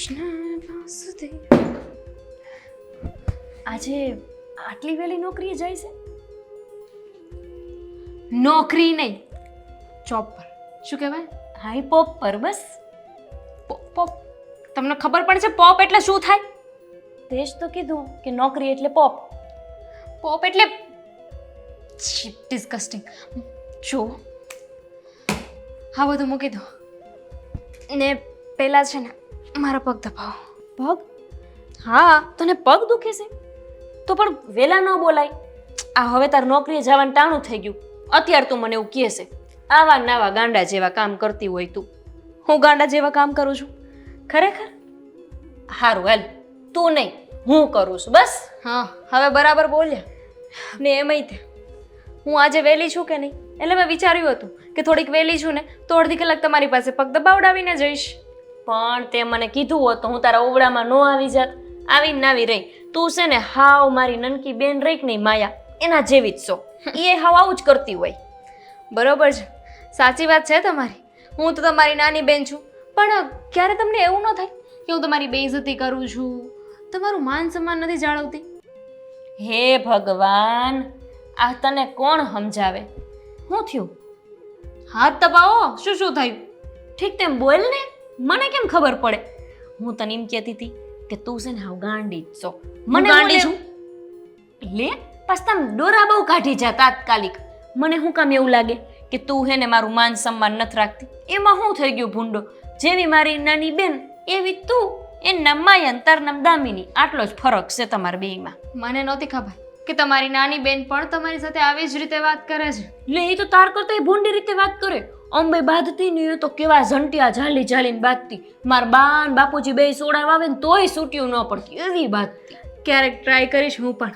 કૃષ્ણ વાસુદેવ. આજે આટલી વહેલી નોકરીએ જાય છે? નોકરી નહીં, જોબ પર. શું કહેવાય? હાઈ પોપ પર. બસ પોપ. તમને ખબર પડે છે પોપ એટલે શું થાય? તે જ તો કીધું કે નોકરી એટલે પોપ. પોપ એટલે ડિસ્કસ્ટિંગ. જો હા બધું મૂકી દો ને પેલા છે ને મારા પગ દબાવો. પગ? હા, તને પગ દુખે છે તો પણ વેલા ન બોલાય. આ હવે તાર નોકરીએ જવાનું ટાણું થઈ ગયું. અત્યારે તું મને એવું કહે છે આવા નાવા ગાંડા જેવા કામ કરતી હોય તું. હું ગાંડા જેવા કામ કરું છું ખરેખર? હારું હાલ, તું નહીં હું કરું છું બસ. હા હવે બરાબર બોલ્યા ને. એમાંય તે હું આજે વહેલી છું કે નહીં એટલે મેં વિચાર્યું હતું કે થોડીક વહેલી છું ને તો અડધી કલાક તમારી પાસે પગ દબાવડાવીને જઈશ. પણ તે મને કીધું હોત તો હું તારા ઓવડામાં ન આવી જાત. આવીને નાવી રહી. તું છે ને હાવ મારી નનકી બેન રહી કે નહીં માયા એના જેવી જ છો. એ હાવ આવું જ કરતી હોય. બરોબર છે, સાચી વાત છે તમારી. હું તો તમારી નાની બેન છું પણ ક્યારે તમને એવું ન થાય કે હું તમારી બેઇજ્જતી કરું છું, તમારું માન સન્માન નથી જાળવતી? હે ભગવાન, આ તને કોણ સમજાવે? શું થયું? હાથ દબાવો. શું થયું? ઠીક તેમ બોલ ને, મને કેમ ખબર પડે? હું તને એમ કહેતી હતી કે તું છે ને હાવ ગાંડી જ છો. મને ગાંડી છું લે પાછ તમે ડોરા બહુ કાઢી જા તાત્કાલિક. મને શું કામ એવું લાગે કે તું હે ને મારું માન સન્માન નથી રાખતી? એમાં શું થઈ ગયું ભૂંડો? જેવી મારી નાની બેન એવી તું. એનું નામ માયા ને તારું નામ દામિની. આટલો જ ફરક છે તમારા બેયમાં. મને નહોતી ખબર કે તમારી નાની બેન પણ તમારી સાથે આવી જ રીતે વાત કરે છે. લે એ તો તાર કરતા ભૂંડી રીતે વાત કરે. અંબે બાંધતી ને તો કેવા ઝંટિયા ઝાલીને બાંધતી. મારા બા ને બાપુજી બે સોડા વાવે ને તોય સૂટ્યું ન પડતી એવી બાંધતી. ક્યારેક ટ્રાય કરીશ હું પણ.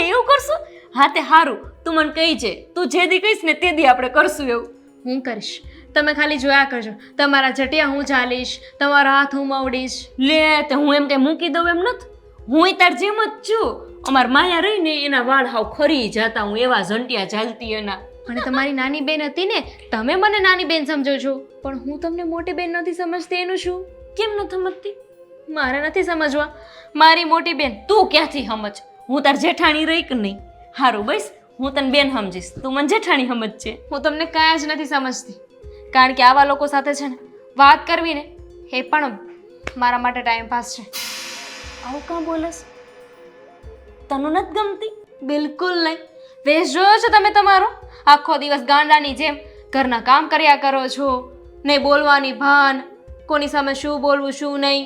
એવું કરશું? હા તે હારું, તું મને કહી છે. તું જે દી કહીશ ને તે દી આપણે કરશું એવું. હું કરીશ, તમે ખાલી જોયા કરજો. તમારા જટિયા હું ચાલીશ, તમારા હાથ હું મવડીશ. લે તે હું એમ કે મૂકી દઉં એમ નથી. હું તાર જેમ જ છું. અમાર માયા રહી ને એના વાળ હાવ ખરી જતા. હું એવા ઝંટિયા ઝાલતી એના. અને તમારી નાની બેન હતી ને, તમે મને નાની બેન સમજો છો પણ હું તમને મોટી બેન નથી સમજતી. એનું શું? કેમ નથી સમજતી? મારે નથી સમજવા. મારી મોટી બેન તું ક્યાંથી સમજ? હું તાર જેઠાણી રહી કે નહીં? હારું બસ, હું તને બેન સમજીશ, તું મને જેઠાણી સમજશે. હું તમને કાંઈ જ નથી સમજતી. કારણ કે આવા લોકો સાથે છે ને વાત કરવી ને એ પણ મારા માટે ટાઈમ પાસ છે. આવું કાં બોલસ? તને નથી ગમતી? બિલકુલ નહીં. વેશ જોયો છો તમે તમારો? આખો દિવસ ગાંડાની જેમ ઘરના કામ કર્યા કરો છો. નહીં બોલવાની ભાન, કોની સામે શું બોલવું શું નહીં.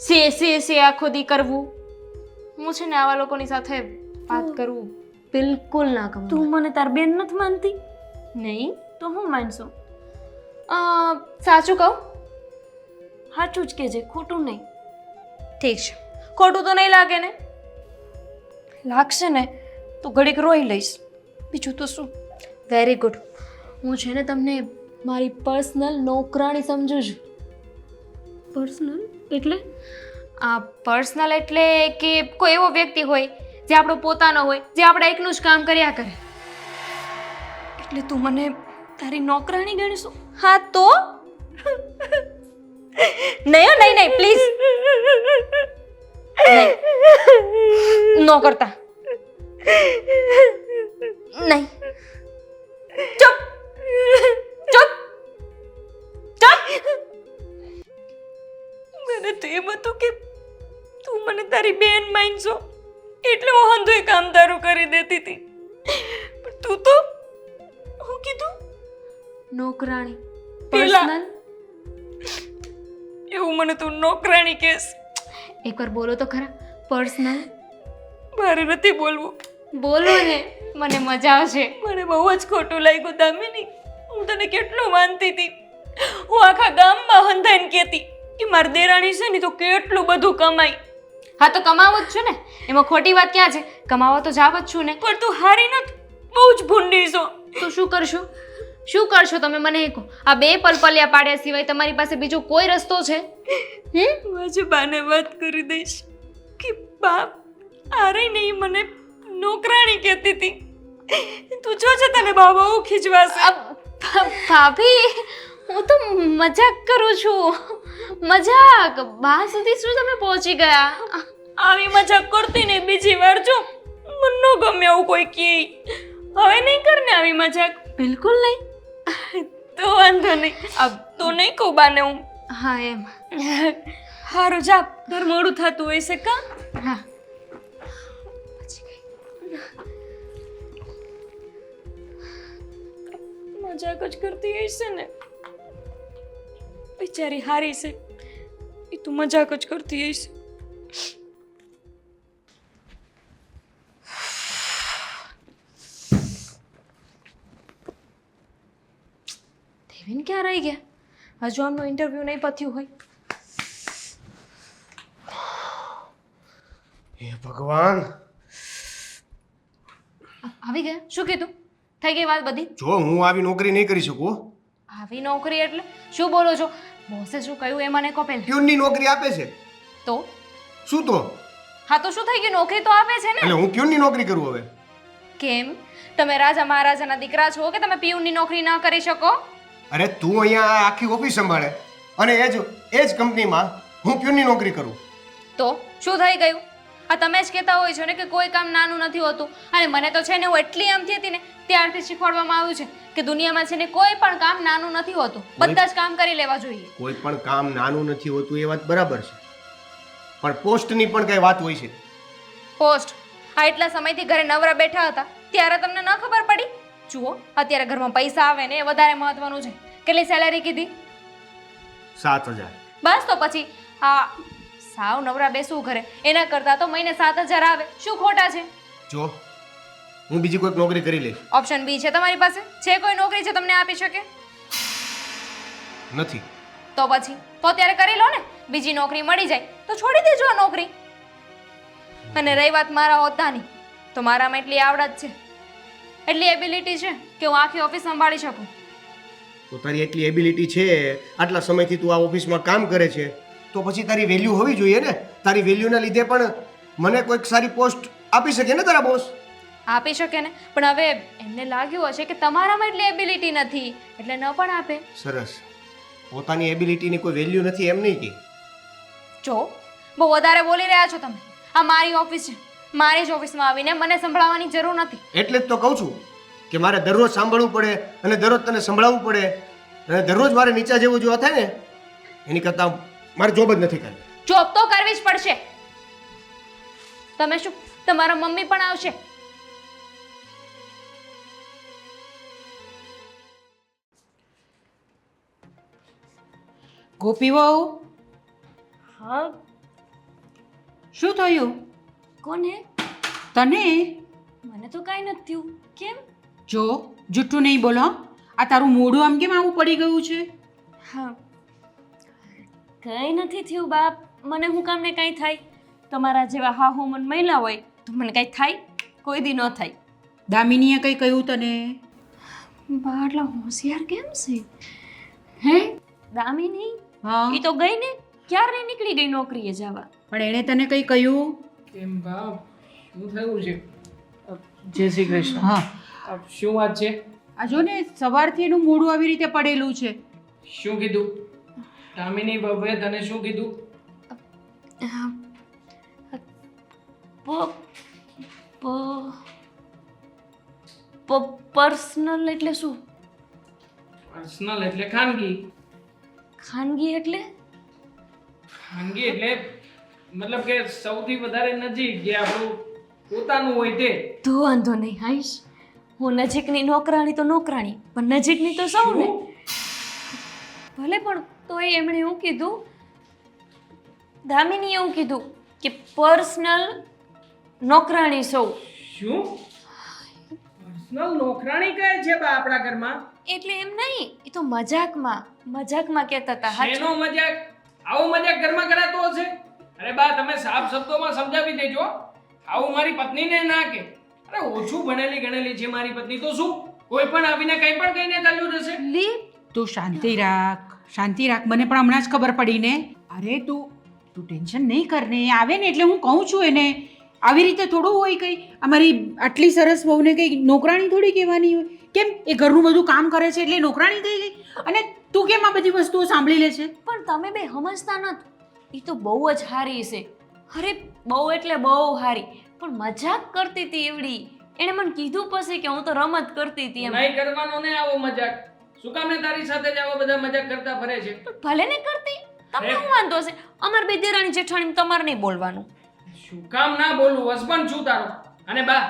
સે આખો દી કરવું. હું છે ને આવા લોકોની સાથે વાત કરવું બિલકુલ ના ગમે. તું મને તાર બેન નથી માનતી? નહીં તો હું માનશો? સાચું કહું? સાચું જ કહેજે, ખોટું નહીં. ઠીક છે, ખોટું તો નહીં લાગે ને? લાગશે ને તો ઘડીક રોઈ લઈશ, બીજું તો શું. Very good. હું છે ને તમને મારી પર્સનલ નોકરાણી સમજુ છું. પર્સનલ એટલે? પર્સનલ એટલે કે કોઈ એવો વ્યક્તિ હોય જે આપણો પોતાનો હોય, જે આપણે એકનું જ કામ કર્યા કરે. એટલે તું મને તારી નોકરાણી ગણીશું? હા તો નહીં પ્લીઝ નો કરતા. નહીં, ચૂપ. મને તો એમ હતું કે તું મને તારી બેન માનશો એટલે હું હંધુય કામ તારું કરી દેતી હતી. પણ તું તો હું કીધું નોકરાણી. પર્સનલ એવું મને તું નોકરાણી કહેશ? એકવાર બોલો તો ખરા. પર્સનલ. મારે નથી બોલવું. બોલો ને, મને મજા આવશે. મને બહુ જ ખોટું લાગ્યું દામિની. હું તને કેટલું માનતી હતી. હું આખા ગામમાં હંધાઈને કહેતી કે મારી દેરાણી છે ને તો કેટલું બધું કમાય. હા તો કમાવો જ છું ને, એમાં ખોટી વાત ક્યાં છે? કમાવા તો જાવ જ છું ને. પણ તું હારી નથી, બહુ જ ભૂંડી છો. તો શું કરશો તમે મને કહો? આ બે પલપલિયા પાડ્યા સિવાય તમારી પાસે બીજો કોઈ રસ્તો છે? આજે બાને વાત કરી દઈશ કે બાપ આરે નહીં મને નોકરાણી કહેતી હતી. તું જોજે તને બહુ ખીજવાશે. ભાભી હું તો મજાક કરું છું. મજાક બા સુધી શું તમે પહોંચી ગયા? આવી મજાક કરતી ને બીજી વાર જો મને ન ગમે એવું કોઈ કહે. હવે નહીં કરને આવી મજાક. બિલકુલ નહીં. તો વાંધો નહીં. તો નહીં કહું બાને હું. હા એમ. હારું જા, ઘર મોડું થતું હોય છે કા? હા. મજાક જ કરતી હશે ને. બિચારી હારી છે, એ તું મજાક જ કરતી હશે. દેવીન ક્યાં રહી ગયા? હજુ આમનું ઇન્ટરવ્યુ નહીં પત્યું હોય. હે ભગવાન, આવી ગયા? શું કીધું? થઈ ગઈ વાત બધી? જો હું આવી નોકરી નહીં કરી શકું. આવી નોકરી એટલે શું બોલો છો? બોસે શું કહ્યું એ મને કહો પહેલા. પ્યુનની નોકરી આપે છે. તો શું તો? હા તો શું થઈ ગયું? નોકરી તો આપે છે ને. એટલે હું પ્યુનની નોકરી કરું હવે? કેમ? તમે રાજા મહારાજાના દીકરા છો કે તમે પીયુની નોકરી ન કરી શકો? અરે તું અહીંયા આ આખી ઓફિસ સંભાળે અને એ જ કંપનીમાં હું પ્યુનની નોકરી કરું. તો શું થઈ ગયું? આ તમે જ કહેતા હોય છો ને કે કોઈ કામ નાનું નથી હોતું. અને મને તો છે ને હું એટલી આમથી હતી ને ત્યારથી શીખવાડવામાં આવ્યું છે કે દુનિયામાં છે ને કોઈ પણ કામ નાનું નથી હોતું. બધા જ કામ કરી લેવા જોઈએ. કોઈ પણ કામ નાનું નથી હોતું એ વાત બરાબર છે, પણ પોસ્ટની પણ કઈ વાત હોય છે. પોસ્ટ? આ એટલા સમયથી ઘરે નવરા બેઠા હતા ત્યારે તમને ન ખબર પડી? જુઓ, અત્યારે ઘરમાં પૈસા આવે ને એ વધારે મહત્વનું છે. કેટલી સેલેરી કીધી? 7,000. બસ તો પછી આ સાવ નવરા બેસવું ઘરે એના કરતા તો મહિને 7,000 આવે. શું ખોટા છે? જો હું બીજી કોઈક નોકરી કરી લઈશ. ઓપ્શન બી છે તમારી પાસે? છે કોઈ નોકરી જે તમને આપી શકે? નથી. તો પછી તો અત્યારે કરી લો ને. બીજી નોકરી મળી જાય તો છોડી દેજો આ નોકરી. અને રહી વાત મારા હોદ્દાની, તો મારામાં એટલી આવડત છે, એટલી એબિલિટી છે કે હું આખી ઓફિસ સંભાળી શકું. તો તારી એટલી એબિલિટી છે, આટલા સમયથી તું આ ઓફિસમાં કામ કરે છે, તો પછી તારી વેલ્યુ હોવી જોઈએ ને. તારી વેલ્યુના લીધે પણ મને કોઈક સારી પોસ્ટ આપી શકે ને તારા બોસ? આપી શકે ને, પણ હવે એમને લાગ્યું હશે કે તમારામાં એટલી એબિલિટી નથી એટલે ન પણ આપે. સરસ. પોતાની એબિલિટીની કોઈ વેલ્યુ નથી એમ નહીં કે? જો બહુ વધારે બોલી રહ્યા છો તમે. આ મારી ઓફિસ છે, મારી જ ઓફિસમાં આવીને મને સંભળાવવાની જરૂર નથી. એટલે જ તો કહું છું કે મારે દરરોજ સાંભળવું પડે અને દરરોજ તને સંભળાવવું પડે અને દરરોજ મારે નીચા જેવું જોવા થાય ને એની કરતાં મારે જોબ જ નથી કરવી. જોબ તો કરવી જ પડશે. તમે શું, તમારા મમ્મી પણ આવશે. ગોપી વહુ, હા શું થયું કોને? તને? મને તો કાંઈ નથી થયું. કેમ? જો જુઠ્ઠું નહીં બોલો. આ તારું મોઢું આમ કેમ આવું પડી ગયું છે? હા કંઈ નથી થયું બાપ. મને હું કામ ને કાંઈ થાય? તમારા જેવા હા હોમન મહિલા હોય તો મને કાંઈ થાય? કોઈ દી ન થાય. દામિનીએ કંઈ કહ્યું તને? બા એટલા હોશિયાર કેમ છે? હે દામિની? હા, એ તો ગઈ ને, ક્યારે નીકળી ગઈ નોકરીએ જવા. પણ એણે તને કંઈ કહ્યું? કેમ બાપ, શું થયું છે? જય શ્રી કૃષ્ણ. હા, શું વાત છે? આ જો ને સવારથી એનું મોઢું આવી રીતે પડેલું છે. શું કીધું? દામિની બાબે તને શું કીધું? પર્સનલ એટલે શું? પર્સનલ એટલે ખાનગી. ખાનગી એટલે? ખાનગી એટલે મતલબ કે સૌથી વધારે નજીક જે આપણું પોતાનું હોય તે. તો વાંધો નહીં હાઈશ. હું નજીકની નોકરાણી તો નોકરાણી, પણ નજીકની તો સૌ ને. ભલે પણ તોય એમણે એવું કીધું, દામિની એવું કીધું કે પર્સનલ નોકરાણી સૌ. શું પર્સનલ નોકરાણી કહે છે બા આપણા ઘરમાં? એટલે એમ નહીં, એ તો મજાકમાં કહેતા હતા. શેનો મજાક? આવો મજાક ઘરમાં કરાતો હશે? અરે બા તમે સાફ શબ્દોમાં સમજાવી દેજો. આવું મારી પત્નીને ના કે. અરે ઓછું ભણેલી ગણેલી છે મારી પત્ની, તો શું કોઈ પણ આવીને કંઈ પણ કહીને ચાલ્યું જશે? લી તું શાંતિ રાખ, શાંતિ રાખ. મને પણ હમણાં જ ખબર પડી ને. અરે તું ટેન્શન નહીં કર ને. એ આવે ને એટલે હું કહું છું એને. આવી રીતે થોડું હોય કંઈ. અમારી આટલી સરસ વહુને કંઈ નોકરાણી થોડી કહેવાની હોય. કેમ? એ ઘરનું બધું કામ કરે છે એટલે નોકરાણી થઈ ગઈ? અને તું કેમ આ બધી વસ્તુઓ સાંભળી લે છે? પણ તમે બે સમજતા નથી. એ તો બહુ જ સારી છે. અરે બહુ એટલે બહુ સારી. પણ મજાક કરતી હતી એવડી. એણે મને કીધું પછી કે હું તો રમત કરતી હતી એમ. નહીં કરવાનો ને આવો મજાક. શું કામ ને તારી સાથે જ આવા બધા મજાક કરતા ફરે છે? પણ ભલે ને કરતી. તમને શું વાંધો છે? અમાર બે દેરાણી જેઠાણી તમારે નહીં બોલવાનું. શું કામ ના બોલું? હસબન્ડ છું તારો. અને બા,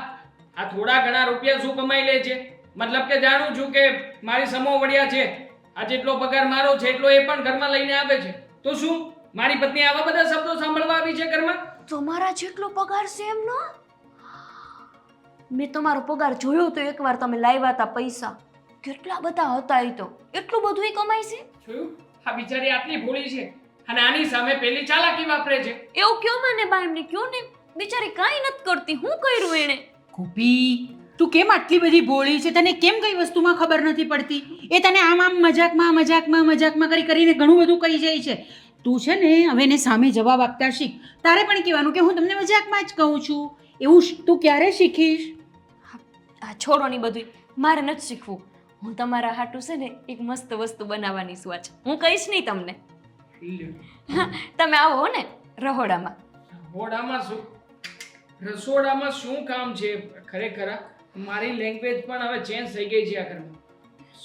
આ થોડા ઘણા રૂપિયા શું કમાઈ લે છે? મતલબ કે જાણું છું કે મારી સમો વડિયા છે. આ જેટલો પગાર મારો છે એટલો એ પણ ઘરમાં લઈને આવે છે. તો શું મારી પત્ની આવા બધા શબ્દો સાંભળવા આવી છે ઘરમાં? તમારા જેટલો પગાર છે એમનો? મેં તમારો પગાર જોયો તો એકવાર તમે લાવ્યા હતા પૈસા. કેટલા બધા હતા એ તો. એટલું બધું ઈ કમાય છે? જોયું? આ બિચારી આટલી ભોળી છે અને આની સામે પેલી ચાલાકી વાપરે છે. એવું કયો મને બા એમને કયો ને. બિચારી કાંઈ નથી કરતી. હું કર્યું એણે? ગોપી, તું કેમ આટલી બધી ભોળી છે? તને કેમ કઈ વસ્તુમાં ખબર નથી પડતી? એ તને આમ આમ મજાકમાં કરીને ઘણું બધું કહી જાય છે. તું છે ને હવે એને સામે જવાબ આપતા શીખ. તારે પણ કહેવાનું કે હું તમને મજાકમાં જ કહું છું. એવું તું ક્યારે શીખીશ? આ છોડો ની બધું. મારે નથી શીખવું. હું તમારા હાટુ છે ને એક મસ્ત વસ્તુ બનાવવાની છું આજ. હું કહીશ નહીં તમને. તમે આવો ને રહોડામાં. રસોડામાં શું? રસોડામાં શું કામ છે? ખરેખર મારી લેંગ્વેજ પણ હવે ચેન્જ થઈ ગઈ છે આ ઘરમાં.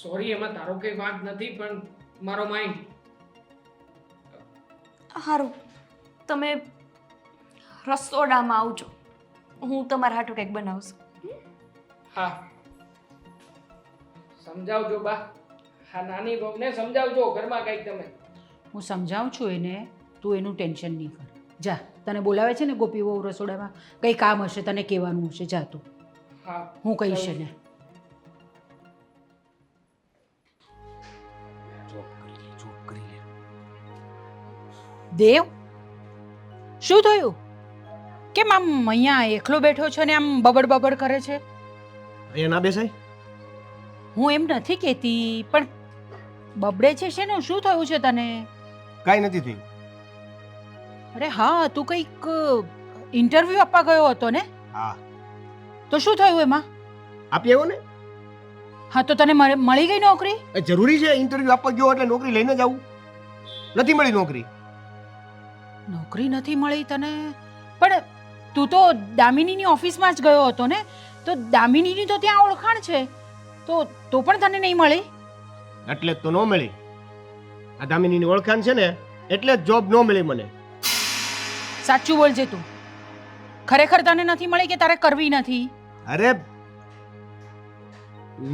સોરી, એમાં તારો કઈ વાંક નથી, પણ મારો માઇન્ડ. સારું, તમે રસોડામાં આવજો. હું તમારા હાટુ કંઈક બનાવશું. હા, સમજાવજો બા. હા, નાની બહુને સમજાવજો ઘરમાં કંઈક તમે. હું સમજાવું છું એને, તું એનું ટેન્શન નહીં કર. જા, તને બોલાવે છે ને ગોપી વહુ રસોડામાં, કંઈ કામ હશે તને કહેવાનું હશે. જા તું, હા, હું કહીશ એને. દેવ, શું થયું? કેમ આમ અહીંયા એકલો બેઠો છે ને આમ બબડ કરે છે? અહીંયા ના બેસાય. હું એમ નથી કહેતી, પણ બબડે છે શેનું? શું થયું છે તને? કાંઈ નથી થયું. અરે હા, તું કંઈક ઇન્ટરવ્યૂ આપવા ગયો હતો ને? હા. તો શું થયું એમાં? આપી આવ્યો ને. હા, તો તને મળી ગઈ નોકરી? એ જરૂરી છે ઇન્ટરવ્યુ આપવા ગયો એટલે નોકરી લઈને જ આવું? નથી મળી નોકરી. નોકરી નથી મળી તને? પણ તું તો દામિનીની ઓફિસમાં જ ગયો હતો ને? તો દામિનીની તો ત્યાં ઓળખાણ છે, તો પણ તને નહીં મળી? એટલે જ તો ન મળી. આ દામિનીની ઓળખાણ છે ને એટલે જ જોબ ન મળી મને. સાચું બોલજે તું. ખરેખર તને નથી મળી કે તારે કરવી નથી? અરે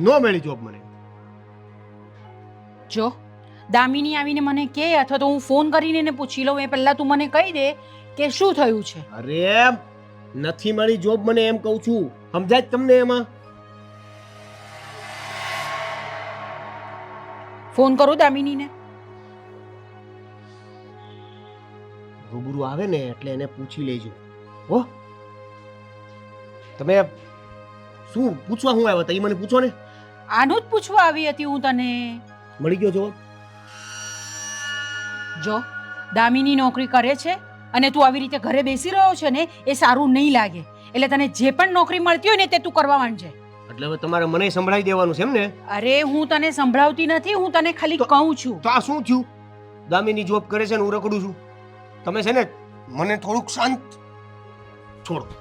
ન મળી જોબ મને. જો દામિની આવીને મને કહે અથવા તો હું ફોન કરીને એને પૂછી લઉં એ પહેલા તું મને કહી દે કે શું થયું છે. અરે નથી મળી જોબ મને એમ કહું છું. સમજાય તમને એમાં? ફોન કરું દામિનીને. રૂબરૂ આવે ને એટલે એને પૂછી લેજો. હો, તમે શું પૂછવા હું આવ્યા હતા એ મને પૂછો ને. આનું જ પૂછવા આવી હતી હું તને. મળી ગયો જવાબ? જો દામિની નોકરી કરે છે અને તું આવી રીતે ઘરે બેસી રહ્યો છે ને, એ સારું નહીં લાગે. એટલે તને જે પણ નોકરી મળતી હોય ને તે તું કરવા માંડજે. એટલે હવે તમારે મને સંભળાઈ દેવાનું છે એમ ને? અરે હું તને સંભળાવતી નથી, હું તને ખાલી કહું છું. તો આ શું થયું? દામિની જોબ કરે છે ને હું રખડું છું. તમે છે ને મને થોડુંક શાંત છોડો.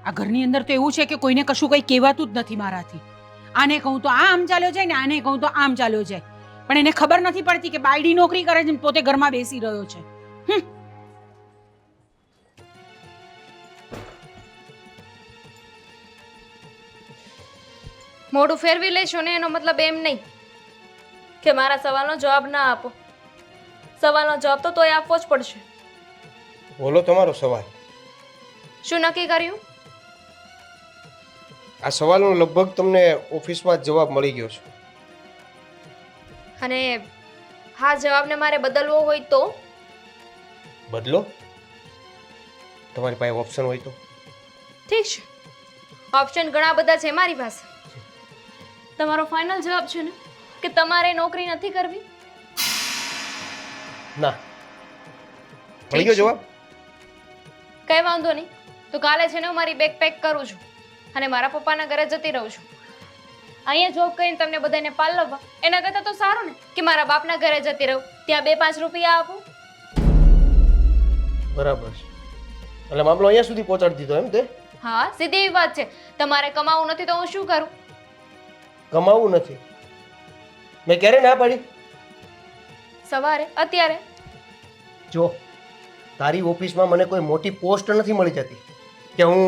આ ઘરની અંદર તો એવું છે કે કોઈને કશું કંઈ કહેવાતું જ નથી મારાથી. આને કહું તો આમ ચાલ્યો જાય ને આને કહું તો આમ ચાલ્યો જાય. પણ એને ખબર નથી પડતી કે બાયડી નોકરી કરે છે ને પોતે ઘરમાં બેસી રહ્યો છે. મોઢું ફેરવી લેશો ને એનો મતલબ એમ નહીં કે મારા સવાલનો જવાબ ના આપો. સવાલનો જવાબ તો તોય આપવો જ પડશે. બોલો તમારો સવાલ. શું નક્કી કર્યું? આ સવાલનો લગભગ તમને ઓફિસમાં જ જવાબ મળી ગયો છે. અને હા જવાબને મારે બદલવો હોય તો? બદલો. તમારી પાસે ઓપ્શન હોય તો. ઠીક છે, ઓપ્શન ઘણા બધા છે મારી પાસે. તમારો ફાઇનલ જવાબ છે ને કે તમારે નોકરી નથી કરવી? ના. મળી ગયો જવાબ? કઈ વાંધો નહીં. તો કાલે છે ને હું મારી બેગ પેક કરું છું અને મારા પપ્પાના ઘરે જતી રહું છું. અહીંયા જોબ કરીને તમને બધાને પાલવવા એના કરતાં તો સારું ને કે મારા બાપના ઘરે જતી રહું, ત્યાં 2-5 રૂપિયા આપું. બરાબર છે. એટલે મામલો અહીંયા સુધી પહોંચાડી દીધો એમ તે? હા, સીધી એવી વાત છે. તમારે કમાવું નથી તો હું શું કરું? કમાવું નથી. મેં ક્યારે ના પાડી? સવારે, અત્યારે. જો તારી ઓફિસમાં મને કોઈ મોટી પોસ્ટ નથી મળી જતી કે હું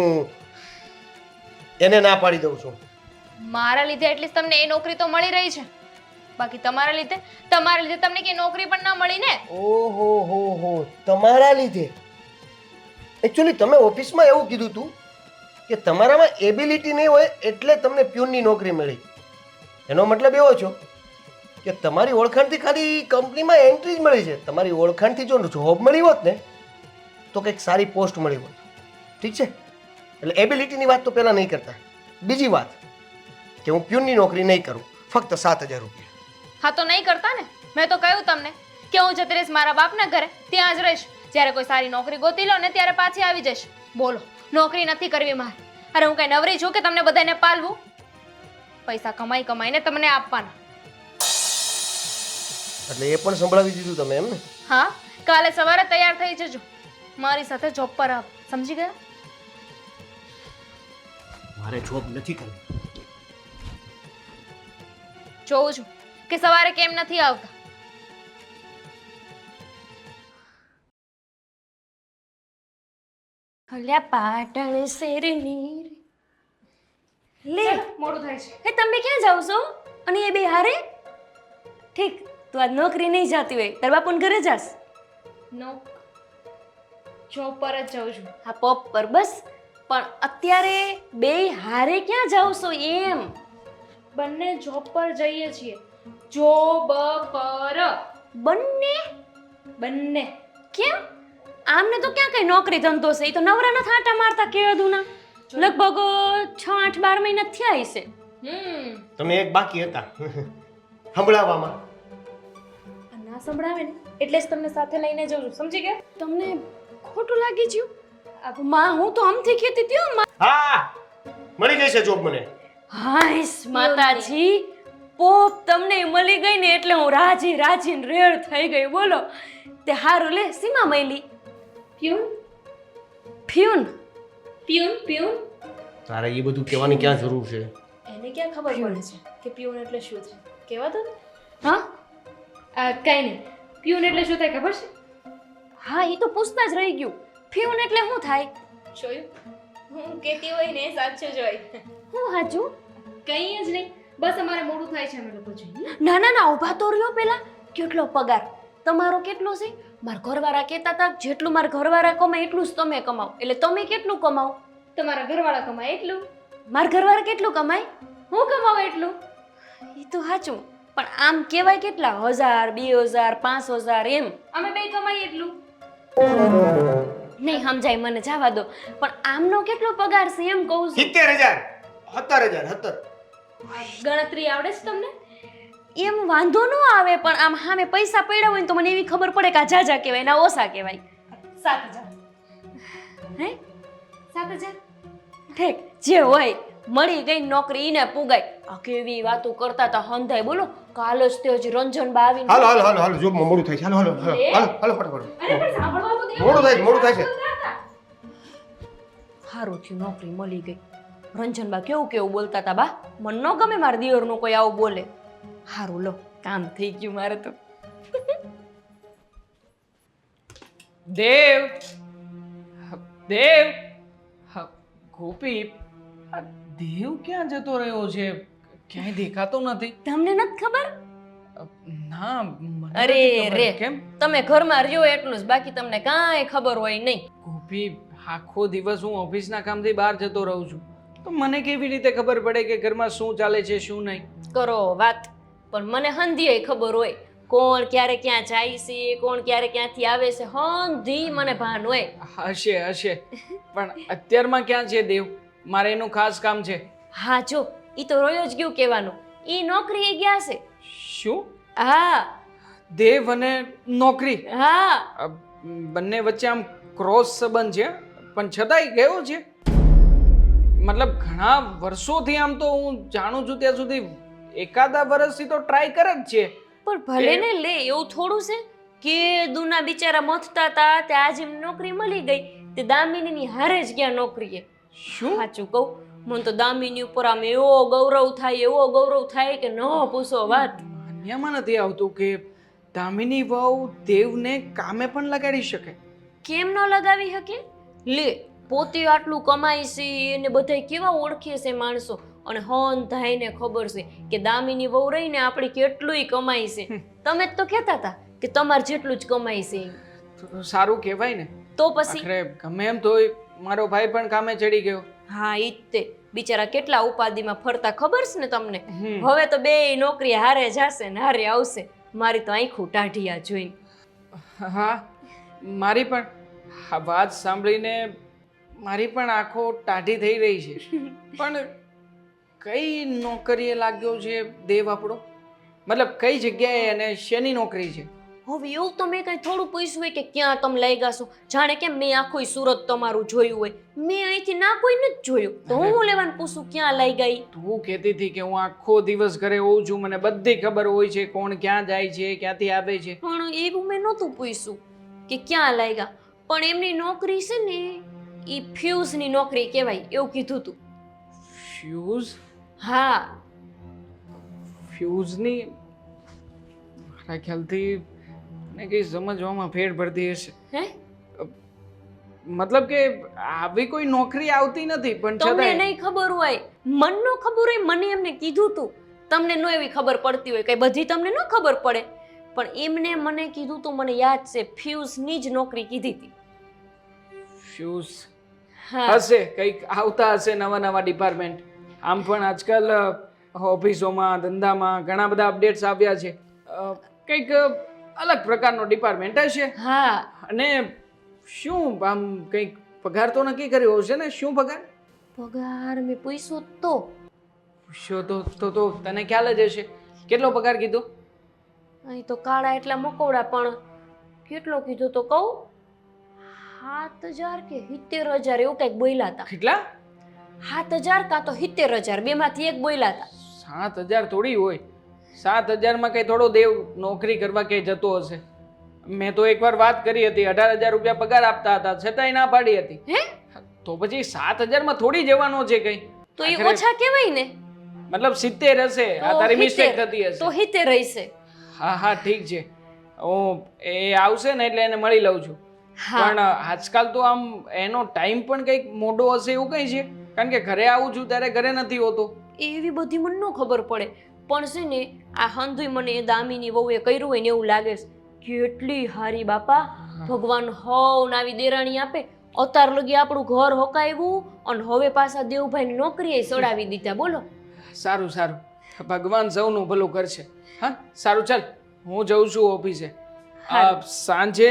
એને ના પાડી દઉં છું. મારા લીધે એટલીસ્ટ તમને એ નોકરી તો મળી રહી છે. બાકી તમારા લીધે તમને કે નોકરી પણ ના મળી ને. ઓહો હો હો, તમારા લીધે. એકચ્યુઅલી તમે ઓફિસમાં એવું કીધું હતું કે તમારામાં એબિલિટી નહીં હોય એટલે તમને પ્યુનની નોકરી મળી. એનો મતલબ એવો છો કે તમારી ઓળખાણથી ખાલી કંપનીમાં એન્ટ્રી જ મળી છે. તમારી ઓળખાણથી જો જોબ મળી હોત ને તો કંઈક સારી પોસ્ટ મળી હોત. ઠીક છે? એટલે એબિલિટીની વાત તો પહેલાં નહીં કરતા. બીજી વાત કે હું પ્યુનની નોકરી નહીં કરું, ફક્ત 7,000 રૂપિયા. હા તો નહીં કરતા ને. મેં તો કહ્યું તમને કે હું જતી રહીશ મારા બાપના ઘરે, ત્યાં જ રહીશ. જ્યારે કોઈ સારી નોકરી ગોતી લો ને ત્યારે પાછી આવી જઈશ. બોલો, નોકરી નથી કરવી મારે. અરે હું કઈ નવરી છું કે તમને બધાને પાલવું? પૈસા કમાઈને તમને આપવાના. એટલે એ પણ સંભળાવી દીધું તમે એમ ને? હા, કાલે સવારે તૈયાર થઈ જજો, મારી સાથે જોબ પર આવ. સમજી ગયા? મારે જોબ નથી કરવી. જોઉં છું કે સવારે કેમ નથી આવતા. હલ્યા પાટણ શેરની લે મોડું થાય છે. હે તમે ક્યાં જાવ છો? અને એ બે હારે? ઠીક, તું આજ નોકરી નહીં જાતી હોય, તાર બાપુને ઘરે જાસ? નો, જોબ પર જ જાઉં છું. હા, પપ પર બસ. પણ અત્યારે બે હારે ક્યાં જાવ છો એમ? બંને જોબ પર જઈએ છીએ. જોબ પર બંને કેમ? આમને તો ક્યાં કઈ નોકરી ધંધો છે? એ તો નવરાના થાટા મારતા કેદુના લગભગ 6-8-12 મહિના થયા હશે. તમે એક બાકી હતા સંભળાવવામાં. ના સંભળાવે ને એટલે જ તમને સાથે લઈને જાઉં છું. સમજી ગયા? તમને ખોટું લાગી ગયું? માં હું તો આમથી કહેતી હતી હો. હા, મળી જશે જોબ મને. હાઈસ માતાજી, પોપ તમને મળી ગઈ ને એટલે હું રાજીને રેડ થઈ ગઈ. બોલો તે હારું લે. સીમા મળી? પ્યુન. તારે એ બધું કહેવાની ક્યાં જરૂર છે? એને ક્યાં ખબર પડે છે કે પ્યુન એટલે શું છે? કહેવા દો. હા, કઈ નહીં. પ્યુન એટલે શું થાય ખબર છે? હા, એ તો પૂછતા જ રહી ગયું. પ્યુન એટલે શું થાય? જોયું? હું કહેતી હોય ને સાચું જ હોય. હું સાચું? કંઈ જ નહીં, બસ અમારે મોડું થાય છે અમે લોકો જોઈએ. ના, ઊભા તો રહ્યો પેલા. કેટલો પગાર તમારો કેટલો છે? મારા ઘરવાળા કહેતા હતા જેટલું મારા ઘરવાળા કમાય એટલું જ તમે કમાઓ. એટલે તમે કેટલું કમાઓ? તમારા ઘરવાળા કમાય એટલું. મારા ઘરવાળા કેટલું કમાય? હું કમાવું એટલું. એ તો સાચું, પણ આમ કહેવાય કેટલા? 1000, 2000, 5000 એમ. અમે બે કમાઈ એટલું. નહીં સમજાય મને, જવા દો. પણ આમનો કેટલો પગાર છે એમ કહું છું. 70,000, 17,000. ગણતરી આવડે છે તમને? એમ વાંધો ન આવે, પણ આમ સામે પૈસા પડ્યા હોય ને તો મને એવી ખબર પડે કે આ જાજા કહેવાય ના ઓછા કહેવાય. 7,000. હે 7,000? ઠીક, જે હોય મળી ગઈ નોકરી ને પુગાય. આ કેવી વાતો કરતા હતા હંધાય. બોલો, કાલ જ તે હજી રંજનબા આવીને હાલો જોબમાં મોડું થાય છે. હાલો ફટાફટ. મોડું થાય છે. સારું થયું નોકરી મળી ગઈ. રંજનબા કેવું બોલતા હતા બા, મને ન ગમે મારા દિયરનું કોઈ આવું બોલે. હારું લો, કામ થઈ ગયું મારે તો. દેવ, ગોપી, આ દેવ ક્યાં જતો રહ્યો છે? ક્યાંય દેખાતો નથી. તમને નથી ખબર? ના, મને અરે નથી ખબર. રે, કેમ? તમે ઘરમાં રહ્યો એટલું જ, બાકી તમને કાંઈ ખબર હોય નહીં. ગોપી, આખો દિવસ હું ઓફિસના કામથી બહાર જતો રહું છું, તો મને કેવી રીતે ખબર પડે કે ઘરમાં શું ચાલે છે શું નહીં? કરો વાત, પણ મને હંધીએ ખબર હોય. કોણ ક્યારે ક્યાં જાય છે, કોણ ક્યારે ક્યાંથી આવે છે, હંધી મને ભાન હોય. હશે પણ અત્યારમાં ક્યાં છે દેવ? મારે એનું ખાસ કામ છે. હા જો, ઈ તો રોયો જ ગયું કહેવાનું. ઈ નોકરીએ ગયા છે. શું? હા દેવ અને નોકરી, હા. બંને વચ્ચે આમ ક્રોસ સંબંધ છે, પણ છતાંય ગયો છે. મતલબ ઘણા વર્ષોથી આમ તો હું જાણું છું ત્યાં સુધી એકાદા વર્ષથી તો ટ્રાય કરે જ છે. પણ ભલે ને લે, એવું થોડું છે કે દુના બિચારા મથતા હતા તે આજે એમ નોકરી મળી ગઈ તે દામિનીની હારે જ ગયા નોકરીએ. શું? સાચું કહું, મને તો દામિની ઉપર આમ એવો ગૌરવ થાય કે ન પૂછો વાત. માન્યામાં નથી આવતું કે દામિની વહુ દેવને કામે પણ લગાડી શકે. કેમ ન લગાવી શકે? લે, પોતે આટલું કમાય છે એને બધાય કેવા ઓળખે છે માણસો, અને હન ધાઈને ખબર છે કે દામિની વહુ રહીને આપણી કેટલુંય કમાય છે. તમે જ તો કહેતા હતા કે તમારે જેટલું જ કમાય છે. તો સારું કહેવાય ને. તો પછી આખરે ગમે એમ તોય મારો ભાઈ પણ કામે ચડી ગયો. હા, ઈ જ તે બિચારા કેટલા ઉપાધિમાં ફરતા ખબર છે ને તમને. હમ. હવે તો બે નોકરી હારે જાશે ને હારે આવશે. મારી તો આંખું ટાઢિયા જોઈને. હા, મારી પણ આ વાત સાંભળીને મારી પણ આંખો ટાઢી થઈ રહી છે. પણ કઈ નોકરીએ લાગ્યો છે દેવ આપણો? મતલબ કઈ જગ્યાએ અને શેની નોકરી છે? હવે એવું તો મેં કઈ થોડું પૂછ્યું હોય કે ક્યાં તમે લઈ ગયા છો? જાણે કે મેં આખું સુરત તમારું જોયું હોય. મેં અહીંથી ના કોઈ નથી જોયું, તો હું લેવાનું પૂછું ક્યાં લઈ ગઈ? તું કહેતી હતી કે હું આખો દિવસ ઘરે હોઉં છું, મને બધી ખબર હોય છે કોણ ક્યાં જાય છે, ક્યાંથી આવે છે. પણ એવું મેં નહોતું પૂછ્યું કે ક્યાં લઈ ગયા. પણ એમની નોકરી છે ને એ ફ્યુઝની નોકરી કહેવાય એવું કીધું તું. ફ્યુઝ? હા, ફ્યુઝની મારા ખ્યાલથી ને કઈ સમજવામાં ફેર પડતી હશે. હે? મતલબ કે આવી કોઈ નોકરી આવતી નથી પણ તમને છતાંય નહીં ખબર હોય, મન નો ખબર હોય, મને એમને કીધું તું. તમને નો એવી ખબર પડતી હોય, કઈ બધી તમને ન ખબર પડે, પણ એમને મને કીધું તું, મને યાદ છે ફ્યુઝની જ નોકરી કીધી હતી. ફ્યુઝ હા, હશે, કંઈક આવતા હશે નવા નવા ડિપાર્ટમેન્ટ. આમ પણ આજકાલ ઓફિસોમાં ધંધામાં ઘણા બધા અપડેટ્સ આવ્યા છે. કંઈક અલગ પ્રકારનો ડિપાર્ટમેન્ટ હશે. હા. અને શું આમ કંઈક પગાર તો નક્કી કર્યો હશે ને? શું પગાર? પગાર મેં પૂછ્યું તો પૂછ્યો તો તને ખ્યાલ જ હશે. કેટલો પગાર કીધો? અહીં તો કાળા એટલા મકોડા, પણ કેટલો કીધું તો કહું, 7,000 કે 70,000 એવું કંઈક બોલ્યા હતા. કેટલા? 7,000 કાં તો 70,000, બેમાંથી એક બોલ્યા હતા. 7,000 થોડી હોય. 7,000માં કઈ થોડો દેવ નોકરી કરવા કઈ જતો હશે. મેં તો એકવાર વાત કરી હતી, 18,000 રૂપિયા પગાર આપતા હતા, છતાંય ના પાડી હતી. હે? તો પછી 7,000માં થોડી જવાનો છે કઈ? તો એ આખરે ઓછા કહેવાય ને. મતલબ 70 હશે. આ તો તારી મિસ્ટેક 70, થતી હશે. તો 70 રહેશે. હા ઠીક છે. હું એ આવશે ને એટલે એને મળી લઉં છું. હા. પણ આજકાલ તો આમ એનો ટાઈમ પણ કંઈક મોડો હશે એવું કઈ છે? કારણ કે ઘરે આવું છું ત્યારે ઘરે નથી હોતો. એવી બધી મને ન ખબર પડે, પણ છે ને આ હંધુય મને એ દામિની વહુએ કર્યું હોય ને એવું લાગે છે. કેટલી હારી બાપા, ભગવાન હવ નાવી દેરાણી આપે. અત્યાર લગી આપણું ઘર હોકાવ્યું અને હવે પાછા દેવભાઈની નોકરીએ સડાવી દીધા. બોલો. સારું ભગવાન સૌનું ભલું કરશે. હા સારું, ચાલ હું જઉં છું ઓફિસે. સાંજે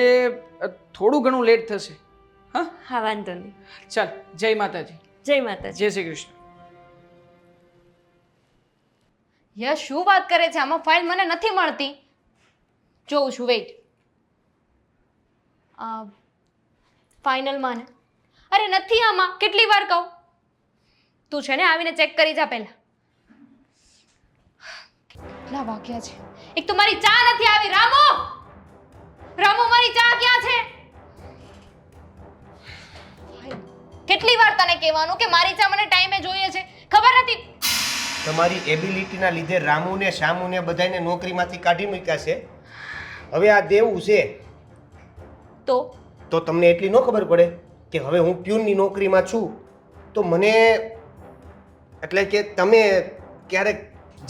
થોડું ઘણું લેટ થશે. હા હા, વાંધો નહીં. ચાલ, જય માતાજી. જય માતાજી. જય શ્રી કૃષ્ણ. યશ શું વાત કરે છે? આમાં ફાઇલ મને નથી મળતી. જોઉં છું, વેઇટ. ફાઇનલમાં ને? અરે નથી આમાં. કેટલી વાર કહું? તું છે ને આવીને ચેક કરી જા પહેલા. કેટલા વાગ્યા છે? એક તો મારી ચા નથી આવી. રામો, મારી ચા ક્યાં છે? કેટલી વાર તને કહેવાનું કે મારી ચા મને ટાઈમે જોઈએ છે? ખબર નથી? તમારી એબિલિટીના લીધે રામુને શામુને બધાને નોકરીમાંથી કાઢી મૂક્યા છે. હવે આ દેવું છે તો તમને એટલી ન ખબર પડે કે હવે હું પ્યુનની નોકરીમાં છું, તો મને એટલે કે તમે ક્યારેક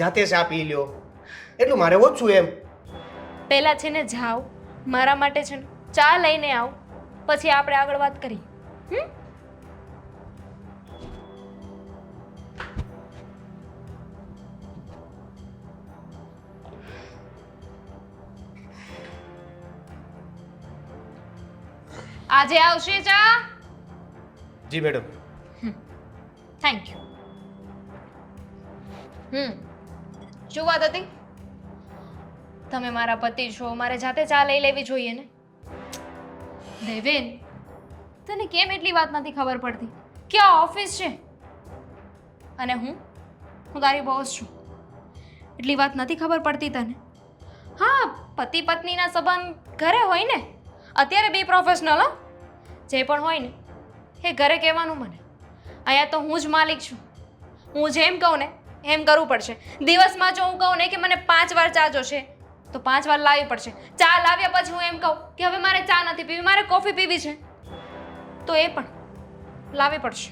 જાતે ચા પી લ્યો એટલું મારે ઓછું એમ. પહેલા છે ને જાઓ, મારા માટે છે ને ચા લઈને આવ, પછી આપણે આગળ વાત કરીએ. આજે આવશે ચા? જી મેડમ. Thank you. શું વાત હતી? તમે મારા પતિ છો, મારે જાતે ચા લઈ લેવી જોઈએ ને? દેવેન, તને કેમ એટલી વાત નથી ખબર પડતી કે આ ઓફિસ છે અને હું તારી બોસ છું. એટલી વાત નથી ખબર પડતી તને? હા, પતિ પત્નીના સંબંધ ઘરે હોય ને, અત્યારે બે પ્રોફેશનલ હો, જે પણ હોય ને એ ઘરે કહેવાનું મને. અહીંયા તો હું જ માલિક છું. હું જેમ કહું ને એમ કરવું પડશે. દિવસમાં જો હું કહું ને કે મને 5 વાર ચા જોશે તો 5 વાર લાવવી પડશે. ચા લાવ્યા પછી હું એમ કહું કે હવે મારે ચા નથી પીવી, મારે કોફી પીવી છે, તો એ પણ લાવવી પડશે.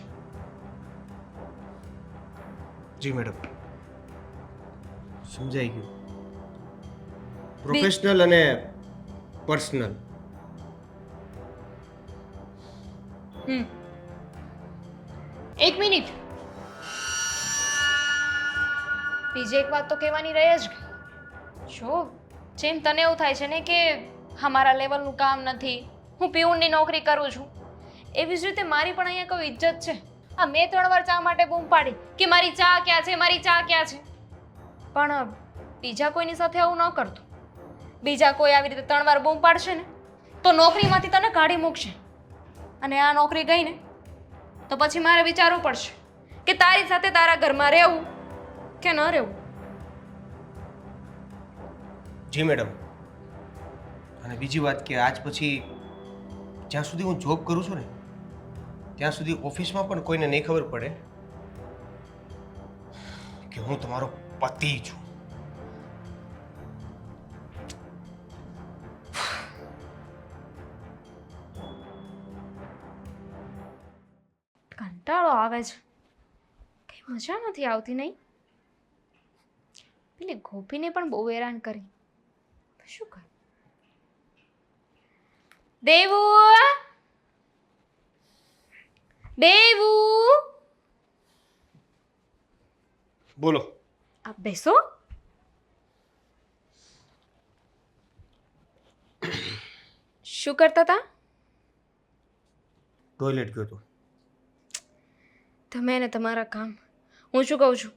જી મેડમ, સમજાઈ ગયું. પ્રોફેશનલ અને પર્સનલ. એક મિનિટ, બીજી એક વાત તો કહેવાની રહી જ ગઈ. જો જેમ તને એવું થાય છે ને કે અમારા લેવલનું કામ નથી, હું પ્યુનની નોકરી કરું છું, એવી જ રીતે મારી પણ અહીંયા કોઈ ઇજ્જત છે. આ મેં 3 વાર ચા માટે બૂમ પાડી કે મારી ચા ક્યાં છે, મારી ચા ક્યાં છે, પણ બીજા કોઈની સાથે આવું ન કરતું. બીજા કોઈ આવી રીતે 3 વાર બૂમ પાડશે ને તો નોકરીમાંથી તને કાઢી મૂકશે. અને આ નોકરી ગઈ ને તો પછી મારે વિચારવું પડશે કે તારી સાથે તારા ઘરમાં રહેવું કે ન રહેવું. જી મેડમ. અને બીજી વાત કે આજ પછી જ્યાં સુધી હું જોબ કરું છું ને ત્યાં સુધી ઓફિસમાં પણ કોઈને નહીં ખબર પડે કે હું તમારો પતિ છું. કંટાળો આવે છે, કઈ મજા નથી આવતી. નહીં, પેલી ગોપીને પણ બહુ હેરાન કરી. શું કર દેવુ, દેવુ, બોલો. આપ બેસો. શું કરતા હતા? ટોયલેટ ગયો તો. તમે ને તમારા કામ. હું શું કહું છું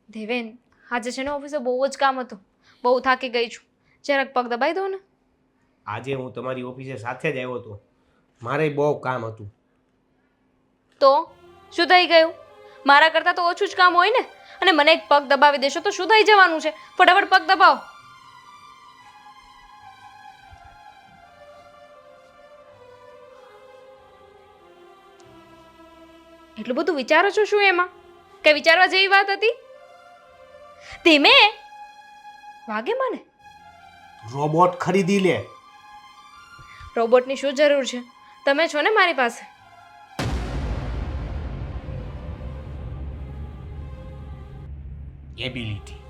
દેવેન, આજે છે ને ઓફિસે બહુ જ કામ હતું, બહુ થાકી ગઈ છું, જરાક પગ દબાઈ દો ને. આજે હું તમારી ઓફિસે સાથે જ આવ્યો હતો, મારે બહુ કામ હતું. તો શું થઈ ગયું? મારા કરતાં તો ઓછું જ કામ હોય ને. અને મને એક પગ દબાવી દેશો તો શું થઈ જવાનું છે? ફટાફટ પગ દબાવો. એટલું બધું વિચારો છો શું એમાં? કઈ વિચારવા જેવી વાત હતી? ધીમે વાગે મને. રોબોટ ખરીદી લે. રોબોટની શું જરૂર છે? તમે છો ને મારી પાસે. એબિલિટી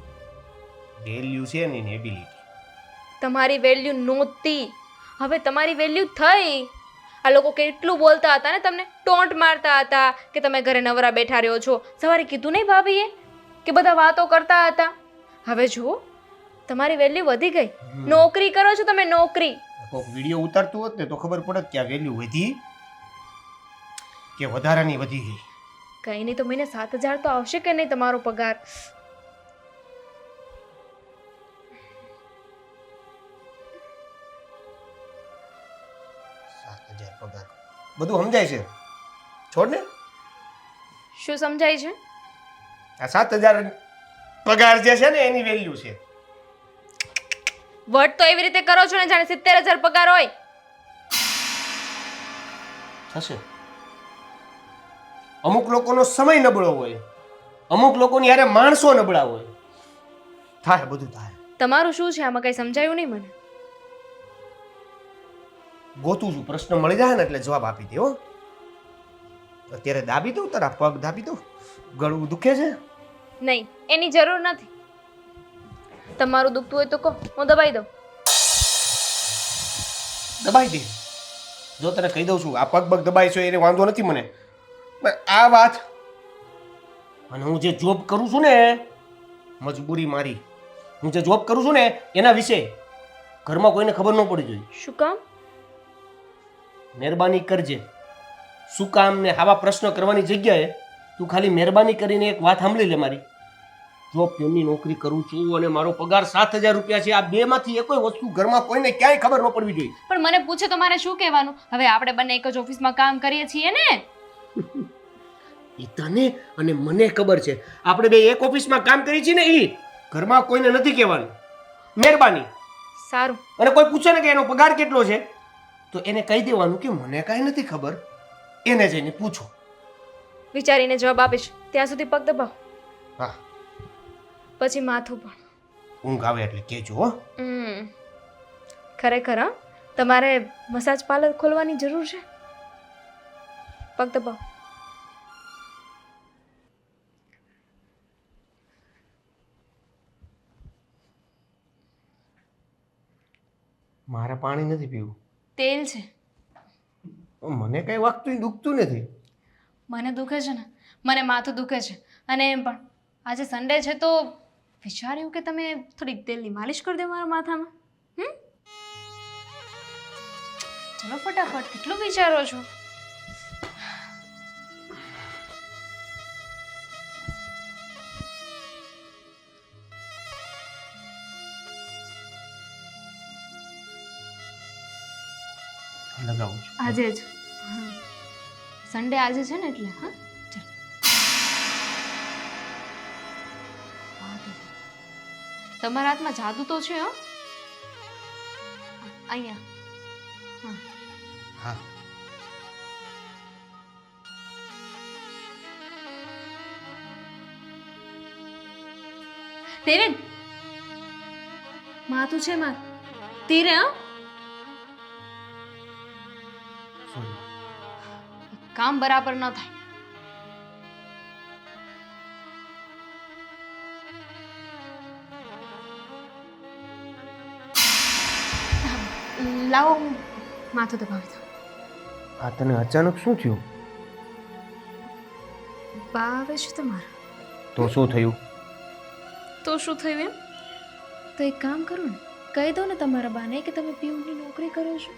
વેલ્યુ છે ને એબિલિટી. તમારી વેલ્યુ નહોતી, હવે તમારી વેલ્યુ થઈ. આ લોકો કેટલું બોલતા હતા ને તમને, ટોન્ટ મારતા હતા કે તમે ઘરે નવરા બેઠા રહ્યો છો. સવારે કીધું નહીં ભાભીએ કે બધા વાતો કરતા હતા? હવે જુઓ, તમારી વેલ્યુ વધી ગઈ. નોકરી કરો છો તમે, નોકરી. કોઈક વિડીયો ઉતારતું હોત ને તો ખબર પડત કે આ વેલ્યુ વધી કે વધારાની વધી ગઈ. કંઈ નહીં તો મહિને 7,000 તો આવશે કે નહીં તમારો પગાર? પગાર બધું સમજાય છે, છોડ ને. શું સમજાય છે? આ 7,000 પગાર જે છે ને એની વેલ્યુ છે. વટ તો એવી રીતે કરો છો ને જાણે 70,000 પગાર હોય. થશે. અમુક લોકોનો સમય નબળો હોય, અમુક લોકોની યારે માણસો નબળા હોય. થાય, બધું થાય. તમારું શું છે આમાં? કઈ સમજાયું નહીં મને. ગોતું છું, પ્રશ્ન મળી જાય ને એટલે જવાબ આપી દે. હો, અત્યારે દાબી દઉં, તારા પગ દાબી દઉં. ગળું દુખે છે? નહીં, એની જરૂર નથી. તમારું દુખતું હોય તો કહો, હું દબાઈ દઉં. દબાઈ દે. જો તને કહી દઉં છું, આ પગ પગ દબાઈ છે એને વાંધો નથી મને, પણ આ વાત અને હું જે જોબ કરું છું ને, મજબૂરી મારી, હું જે જોબ કરું છું ને એના વિશે ઘરમાં કોઈને ખબર ન પડી જોઈએ. શું કામ? મહેરબાની કરજે. શું કામ ને આવા પ્રશ્ન કરવાની જગ્યાએ તું ખાલી મહેરબાની કરીને એક વાત સાંભળી લે મારી. જો પ્યુનની નોકરી કરું છું અને મારો પગાર 7,000 રૂપિયા છે, આ બેમાંથી એકોય વસ્તુ ઘરમાં કોઈને ક્યાંય ખબર ન પડવી જોઈએ. પણ મને પૂછે તો મારે શું કહેવાનું? હવે આપણે બંને એક જ ઓફિસમાં કામ કરીએ છીએ ને. એ તને અને મને ખબર છે. આપણે બે એક ઓફિસમાં કામ કરી છીએ ને, એ ઘરમાં કોઈને નથી કહેવાનું. મહેરબાની. સારું. અને કોઈ પૂછે ને કે એનો પગાર કેટલો છે, તો એને કહી દેવાનું કે મને કાંઈ નથી ખબર, એને જઈને પૂછો. વિચારીને જવાબ આપીશ. ત્યાં સુધી પગ દબાવો. હા, પછી માથું પણ. ઊંઘ આવે એટલે કહેજો હો. ખરેખર હા, તમારે મસાજ પાર્લર ખોલવાની જરૂર છે. પગ દબાવો. મારે પાણી નથી પીવું. તેલ છે. મને કઈ વાગતું દુખતું નથી. મને દુખે છે ને, મને માથું દુખે છે. અને એમ પણ આજે સન્ડે છે તો વિચાર્યું કે તમે થોડીક તેલની માલિશ કરી દો મારા માથામાં. ચલો ફટાફટ, કેટલું વિચારો છો? લગાવું છું. આજે જ સન્ડે આજે છે ને એટલે હા ચાલ. તમારા હાથમાં જાદુ તો છે હો. અહીંયા હા. દેવેન, માથું છે માર તીરે હા. સોરી. કામ બરાબર ન થાય. લાવો હું માથું દબાવી દઉં. આ તને અચાનક શું થયું? બા આવે છે તમારા. તો શું થયું? તો શું થયું એમ? તો એક કામ કરો ને, કહી દો ને તમારા બાને કે તમે પીયુની નોકરી કરો છો.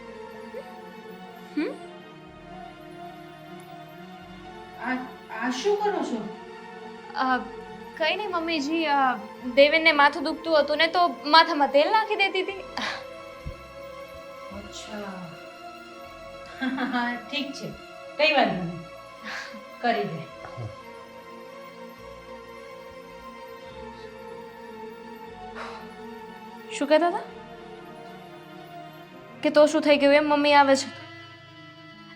આ શું કરો છો? કઈ નહીં મમ્મીજી, દેવેનને માથું દુખતું હતું ને તો માથામાં તેલ નાખી દેતી હતી. અચ્છા, ઠીક છે, કઈ વાંધો નહીં, કરી દે. શું કહેતા હતા? કે તો શું થઈ ગયું એમ? મમ્મી આવે છે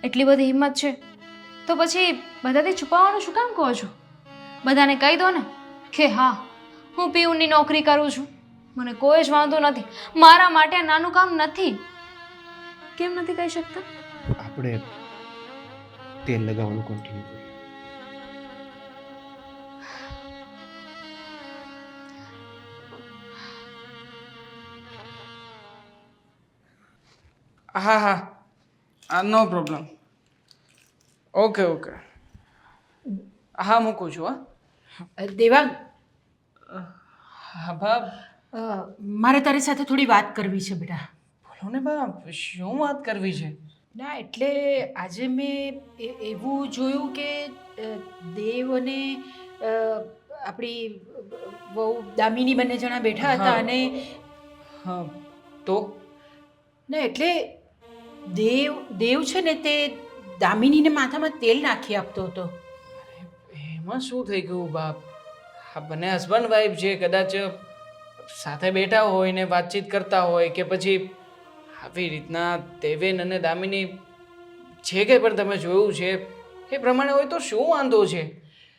એટલી બધી હિંમત છે તો પછી બધાથી છુપાવવાનું શું કામ કહો છો? બધાને કહી દો ને કે હા હું પીયુની નોકરી કરું છું, મને કોઈ જ વાંધો નથી, મારા માટે આ નાનું કામ નથી. કેમ નથી કહી શકતા? આપણે તેલ લગાવવાનું કન્ટિન્યુ કરીએ. હા હા, નો પ્રોબ્લેમ. ઓકે ઓકે, હા મૂકું છું. દેવાંગ, હા બાપ. મારે તારી સાથે થોડી વાત કરવી છે બેટા. બોલો ને બાપ, શું વાત કરવી છે? ના એટલે આજે મેં એવું જોયું કે દેવ અને આપણી બહુ દામિની બંને જણા બેઠા હતા અને હા તો ના એટલે દેવ છે ને તે દામિનીને માથામાં તેલ નાખી આપતો હતો. એમાં શું થઈ ગયું બાપ? આ બંને હસબન્ડ વાઈફ છે, કદાચ સાથે બેઠા હોય ને વાતચીત કરતા હોય કે પછી આવી રીતના દેવેન અને દામિની જે કંઈ પણ તમે જોયું છે એ પ્રમાણે હોય તો શું વાંધો છે?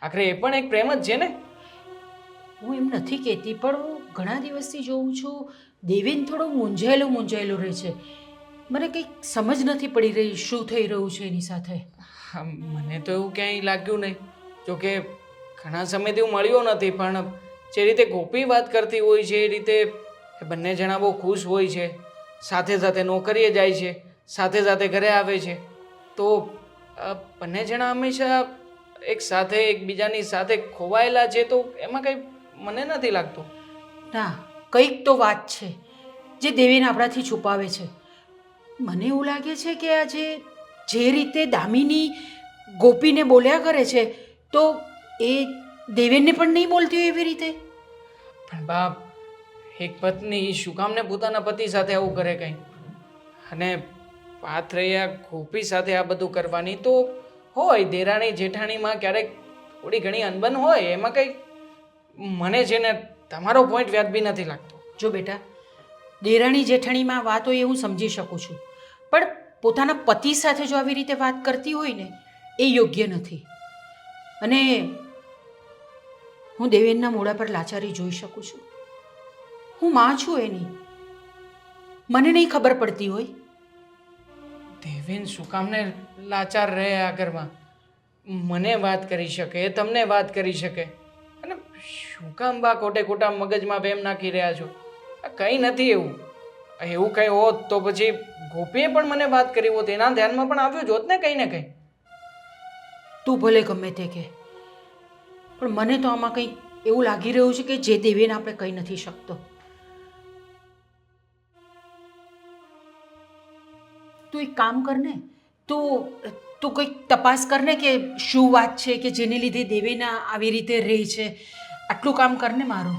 આખરે એ પણ એક પ્રેમ જ છે ને. હું એમ નથી કહેતી, પણ હું ઘણા દિવસથી જોઉં છું દેવેન થોડો મૂંઝાયેલો રહે છે. મને કંઈક સમજ નથી પડી રહી શું થઈ રહ્યું છે એની સાથે. હા, મને તો એવું ક્યાંય લાગ્યું નહીં. જોકે ઘણા સમયથી હું મળ્યો નથી, પણ જે રીતે ગોપી વાત કરતી હોય છે એ રીતે એ બંને જણા બહુ ખુશ હોય છે, સાથે સાથે નોકરીએ જાય છે, સાથે સાથે ઘરે આવે છે. તો બંને જણા હંમેશા એક સાથે એકબીજાની સાથે ખોવાયેલા છે, તો એમાં કંઈ મને નથી લાગતું. ના, કંઈક તો વાત છે જે દેવેન આપણાથી છુપાવે છે. મને એવું લાગે છે કે આજે જે રીતે દામિની ગોપીને બોલ્યા કરે છે તો એ દેવેનને પણ નહીં બોલતી હોય એવી રીતે. પણ બાપ, એક પત્ની શું કામને પોતાના પતિ સાથે આવું કરે કંઈ? અને વાત રહી આ ગોપી સાથે આ બધું કરવાની, તો હોય દેરાણી જેઠાણીમાં ક્યારેક થોડી ઘણી અનબન હોય એમાં કંઈ મને છે ને તમારો પોઈન્ટ વ્યાજબી નથી લાગતો. જો બેટા, દેરાણી જેઠાણીમાં વાત હોય એ હું સમજી શકું છું, પણ પોતાના પતિ સાથે જો આવી રીતે વાત કરતી હોય ને એ યોગ્ય નથી. અને હું દેવેનના મોઢા પર લાચારી જોઈ શકું છું. હું માં છું એની, મને નહીં ખબર પડતી હોય. દેવેન શું કામને લાચાર રહે આ ઘરમાં? મને વાત કરી શકે, તમને વાત કરી શકે, અને શું કામ બા ખોટે ખોટા મગજમાં વેમ નાખી રહ્યા છો? આ કંઈ નથી એવું. એવું કંઈ હોત તો પછી ગોપીએ પણ મને વાત કરી હોત, એના ધ્યાનમાં પણ આવ્યું જ હોત ને કંઈ ને કંઈ. તું ભલે ગમે તે કે, પણ મને તો આમાં કંઈક એવું લાગી રહ્યું છે કે જે દેવેન આપણે કહી નથી શકતો. તું એક કામ કર ને, તું કંઈક તપાસ કર ને કે શું વાત છે કે જેને લીધે દેવેન આવી રીતે રહે છે. આટલું કામ કર ને મારું.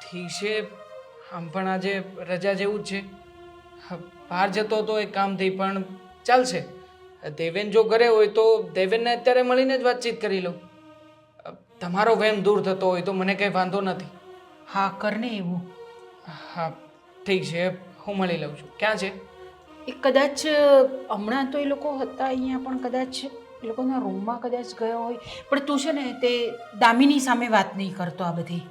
ઠીક છે, આમ પણ આજે રજા જેવું જ છે. બહાર જતો હતો એક કામથી, પણ ચાલશે. દેવેન જો ઘરે હોય તો દેવેનને અત્યારે મળીને જ વાતચીત કરી લઉં. તમારો વહેમ દૂર થતો હોય તો મને કંઈ વાંધો નથી. હા કર ને એવું. હા ઠીક છે, હું મળી લઉં છું. ક્યાં છે? એ કદાચ હમણાં તો એ લોકો હતા અહીંયા, પણ કદાચ એ લોકોના રૂમમાં કદાચ ગયા હોય. પણ તું છે ને તે દામિની સામે વાત નહીં કરતો આ બધી.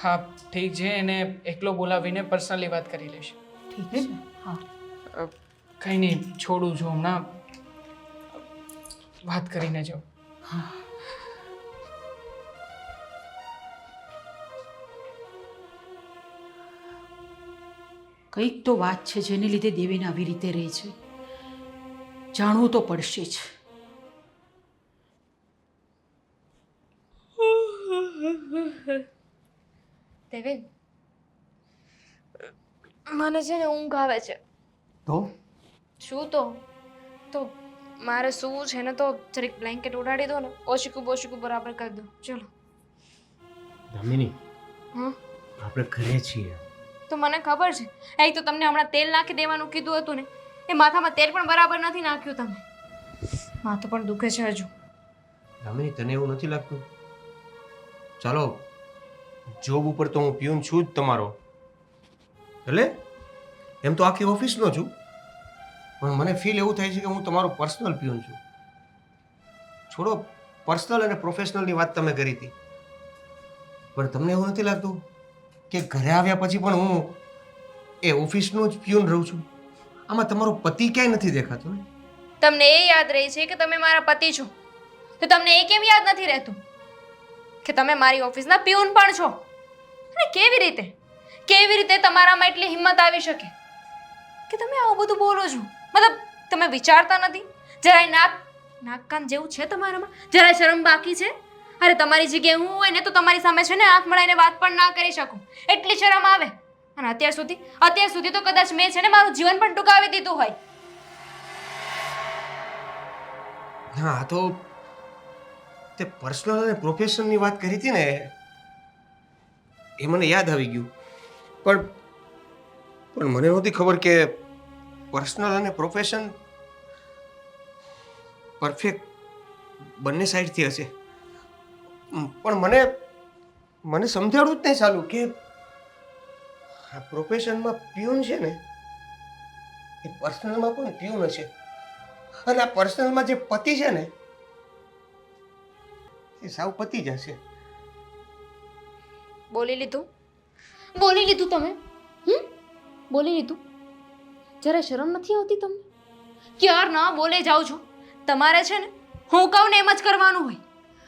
હા ઠીક છે, એને એકલો બોલાવીને પર્સનલી વાત કરી લઈશ. ઠીક છે. હા કંઈ નહીં, છોડું છું હમણાં, વાત કરીને જાઉં. હા. કંઈક તો વાત છે જેને લીધે દેવેન આવી રીતે રહે છે. જાણવું તો પડશે જ. દેવેન, મને છે ને ઊંઘ આવે છે. તો શું તો મારે સૂવું છે ને, તો જરીક બ્લેન્કેટ ઉડાડી દો ને, ઓશીકું બરાબર કરી દો. ચલો. દામિની, હા આપણે ઘરે છીએ. તો મને ખબર છે. એક તો તમને હમણાં તેલ નાખી દેવાનું કીધું હતું ને, એ માથામાં તેલ પણ બરાબર નથી નાખ્યું તમે. માથું પણ દુખે છે હજુ. દામિની, તને એવું નથી લાગતું? ચાલો, જોબ ઉપર તો હું પ્યુન છું જ તમારો, એટલે એમ તો આખી ઓફિસનો છું, પણ મને ફીલ એવું થાય છે કે હું તમારો પર્સનલ પ્યુન છું. છોડો, પર્સનલ અને પ્રોફેશનલની વાત તમે કરી હતી, પણ તમને એવું નથી લાગતું કે ઘરે આવ્યા પછી પણ હું એ ઓફિસનો જ પ્યુન રહું છું? આમાં તમારો પતિ ક્યાંય નથી દેખાતો ને? તમને એ યાદ રહી છે કે તમે મારા પતિ છો, તો તમને એ કેમ યાદ નથી રહેતું કે તમે મારી ઓફિસના પ્યુન પણ છો? અને કેવી રીતે તમારામાં એટલી હિંમત આવી શકે કે તમે આવું બધું બોલો છો? મતલબ તમે વિચારતા નથી? જરાય નાક કાન જેવું છે તમારામાં? જરાય શરમ બાકી છે? અરે તમારી જગ્યાએ હું હોય ને તો તમારી સામે છે ને આંખ મળાઈને વાત પણ ના કરી શકું, એટલી શરમ આવે. અને અત્યાર સુધી તો કદાચ મેં છે ને મારું જીવન પણ ટૂંકાવી દીધું હોય. હા, તો તે પર્સનલ અને પ્રોફેશનલની વાત કરી હતી ને, એ મને યાદ આવી ગયું. પણ મને નહોતી ખબર કે પર્સનલ અને પ્રોફેશન પરફેક્ટ બંને સાઈડથી હશે. પણ મને સમજાડું જ નહીં ચાલું કે આ પ્રોફેશનમાં પ્યુન છે ને, એ પર્સનલમાં પણ પ્યુન હશે, અને આ પર્સનલમાં જે પતિ છે ને, એ સાવ પતિ જ હશે. બોલી લીધું તમે? બોલી લીધું? જરા શરમ નથી આવતી તમને? ક્યાર ના બોલે જાઓ છો. તમારે છે ને હું કહું ને એમ જ કરવાનું હોય.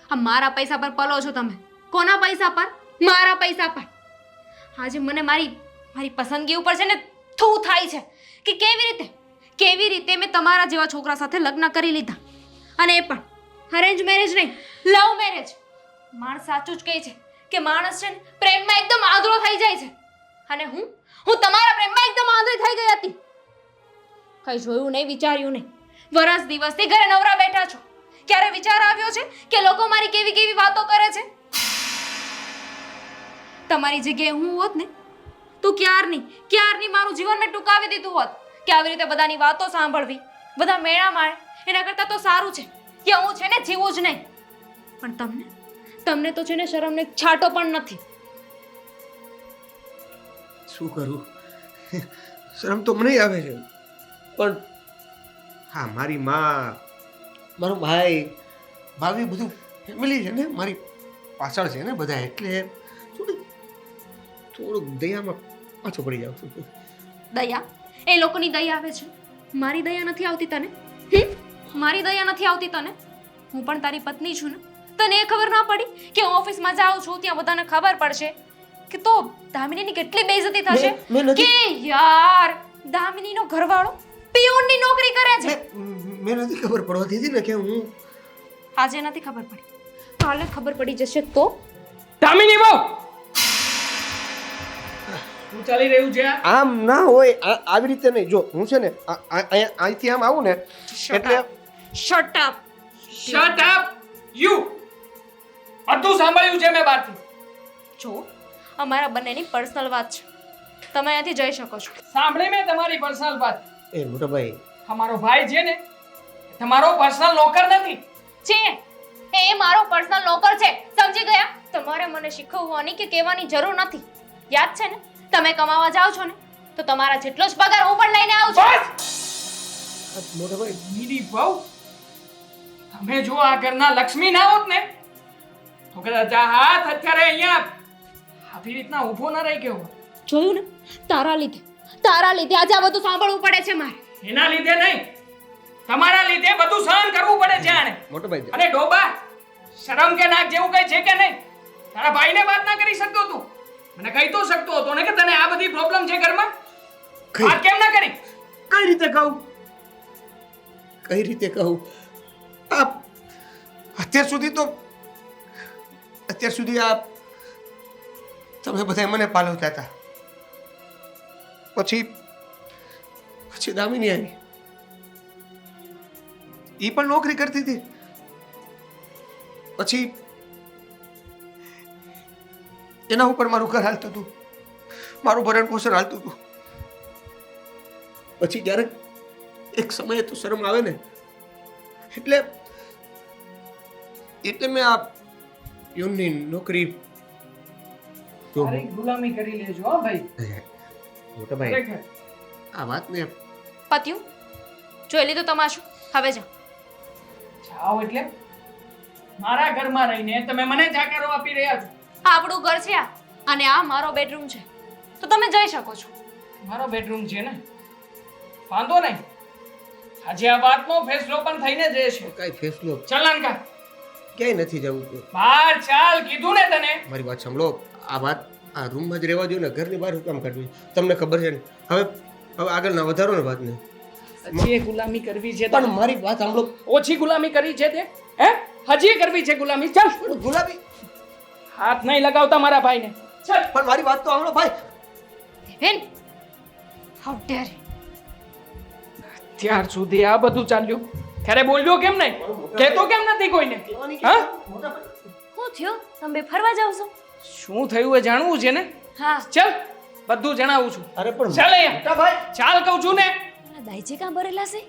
આ મારા પૈસા પર પલો છો તમે. કોના પૈસા પર? મારા પૈસા પર. આજે મને મારી પસંદગી ઉપર છે ને થૂ થાય છે કે કેવી રીતે મેં તમારા જેવા છોકરા સાથે લગ્ન કરી લીધા, અને એ પણ અરેન્જ મેરેજ નહીં, લવ મેરેજ. માણસ સાચું જ કહે છે કે માણસ છે ને પ્રેમમાં એકદમ આંધળો થઈ જાય છે, અને હું તમારા પ્રેમમાં એકદમ આંધળી થઈ ગઈ હતી. કઈ જોયું નહીં, વિચાર્યું નહીં. વરસ દિવસથી ઘરે નવરા બેઠા છો. ક્યારે વિચાર આવ્યો છે કે લોકો મારી કેવી વાતો કરે છે? તમારી જગ્યાએ હું હોત ને તો ક્યારની મારું જીવન મેં ટૂંકાવી દીધું હોત. કે આવી રીતે બધાની વાતો સાંભળવી, બધા મેળા મારે, એના કરતાં તો સારું છે કે હું છે ને જીવું જ નહીં. પણ તમને તો છે ને શરમનો એક છાંટો પણ નથી. શું કરું? શરમ તો મને આવે છે, પણ હા, મારી માં, મારો ભાઈ, ભાભી, બધું ફેમિલી છે ને મારી પાછળ છે ને બધા, એટલે થોડુંક દયામાં પાછો પડી જાઉં છું. દયા? એ લોકોની દયા આવે છે, મારી દયા નથી આવતી તને? મારી દયા નથી આવતી તને? હું પણ તારી પત્ની છું ને. તને એ ખબર ના પડી કે હું ઓફિસમાં જાઉં છું ત્યાં બધાને ખબર પડશે કે તો દામિનીની કેટલી બેઇજ્જતી થશે કે યાર દામિનીનો ઘરવાળો પિયુનની નોકરી કરે છે. મેં નથી ખબર પડવા દીધી ને કે હું આજે નથી ખબર પડી, કાલે ખબર પડી જશે તો? દામિની બહુ શું ચાલી રહ્યું છે? આમ ના હોય, આવી રીતે નહીં. જો હું છે ને અહીંથી આમ આવું ને એટલે shut up. Shut up you. બધું સાંભળ્યું છે મેં બહારથી. જો અમારા બંનેની પર્સનલ વાત છે, તમે અહીંયાથી જઈ શકો છો. સાંભળી મેં તમારી પર્સનલ વાત. એ મોટા ભાઈ, તમારો ભાઈ છે ને તમારો પર્સનલ નોકર નથી. છે એ મારો પર્સનલ નોકર છે, સમજી ગયા? તમારે મને શીખવવાની કે કહેવાની જરૂર નથી. યાદ છે ને, તમે કમાવા જાઓ છો ને તો તમારા જેટલો જ પગાર હું પણ લઈને આવું છું. બસ મોટા ભાઈ, દીદી બહુ તમે જો આ ઘરના લક્ષ્મી ના હોત ને તો કદાચ આ હાથ અત્યારે અહીંયા આવી રીતના ઊભો ના રહી ગયો. જોયું ને, તારા લીધે આજે આ બધું સાંભળવું પડે છે મારે. એના લીધે નહીં, તમારા લીધે બધું સહન કરવું પડે છે આને. મોટા ભાઈ, અને ડોબા, શરમ કે નાક જેવું કઈ છે કે નહીં? તારા ભાઈને વાત ના કરી શકતો તું? મને કહી તો શકતો હતો ને કે તને આ બધી પ્રોબ્લેમ છે ઘરમાં? વાત કેમ ના કરી? કઈ રીતે કહું? અત્યાર સુધી આ તમે બધા મને પાલવતા હતા. પછી દામિની આવી, ઈ પણ નોકરી કરતી હતી. પછી એના ઉપર મારું ઘર હાલતું હતું, મારું ભરણ પોષણ હાલતું હતું. પછી જ્યારે એક સમયે તો શરમ આવે ને, એટલે મેં આ યુનની નોકરી તારી ગુલામી કરી લેજો હો ભાઈ. મોટા ભાઈ, ખરેખર. આ વાતને પત્યું? જોઈ લીધું તમાશું, હવે જાઓ. જાઓ એટલે મારા ઘરમાં રહીને તમે મને જાકારો આપી રહ્યા છો. આ આપણું ઘર છે આ, અને આ મારો બેડરૂમ છે, તો તમે જઈ શકો છો. મારો બેડરૂમ છે ને, વાંધો નહીં. આજે આ વાતનો ફેસલો પણ થઈને જ રહેશે. કાંઈ ફેસલો ચલાનકા ક્યાંય નથી જવું. બહાર ચાલ કીધું ને તને. મારી વાત સાંભળો, આ વાત આ રૂમમાં જ રહેવા દો ને, ઘરની બહાર શું કામ કાઢવી? તમને ખબર છે ને. હવે આગળ ના વધારો ને વાતને. હજી એ ગુલામી કરવી છે પણ મારી વાત સાંભળો. ઓછી ગુલામી કરી છે તે? હે, હજી કરવી છે ગુલામી? ચાલ, પણ ગુલાબી, હાથ નહીં લગાવતા મારા ભાઈને. ચાલ. પણ મારી વાત તો સાંભળો ભાઈ. દેવેન, હાઉ ડેર! ત્યાર સુધી આ બધું ચાલ્યું, ત્યારે બોલ્યો કેમ નહીં? કહેતો કેમ નથી કોઈને? હા, શું થયું? તમે ફરવા જાવ છો? શું થયું એ જાણવું છે ને? હા. ચાલ, બધું જણાવું છું. અરે પણ ચાલ અહીંયા. મોટા ભાઈ, ચાલ કહું છું ને. પેલા દાઈજે કાં ભરેલા છે?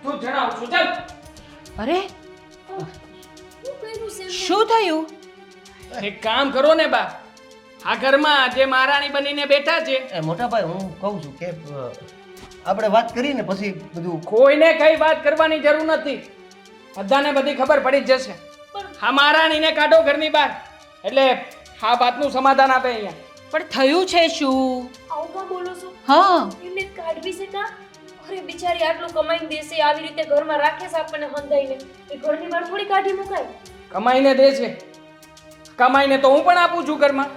બધું જણાવું છું. ચાલ. અરે શું કર્યું છે એમને? શું થયું? એક કામ કરો ને બા, આ ઘરમાં જે મહારાણી બનીને બેઠા છે, મોટા ભાઈ, હું કહું છું કે આપણે વાત કરીને પછી બધું. કોઈને કઈ વાત કરવાની જરૂર નથી. બધાને બધી ખબર પડી જ જશે. હા, મહારાણીને કાઢો ઘરની બહાર, એટલે આ વાતનું સમાધાન આપે અહીંયા. પણ થયું છે શું? આવું કાં બોલો છો? હા, એમને કાઢવી છે કાં? અરે બિચારી આટલું કમાઈને દેશે, આવી રીતે ઘરમાં રાખે છે આપણને હંધાઈને. એ ઘરની બહાર થોડી કાઢી મુકાય. કમાઈને દે છે, કમાઈને તો હું પણ આપું છું ઘરમાં,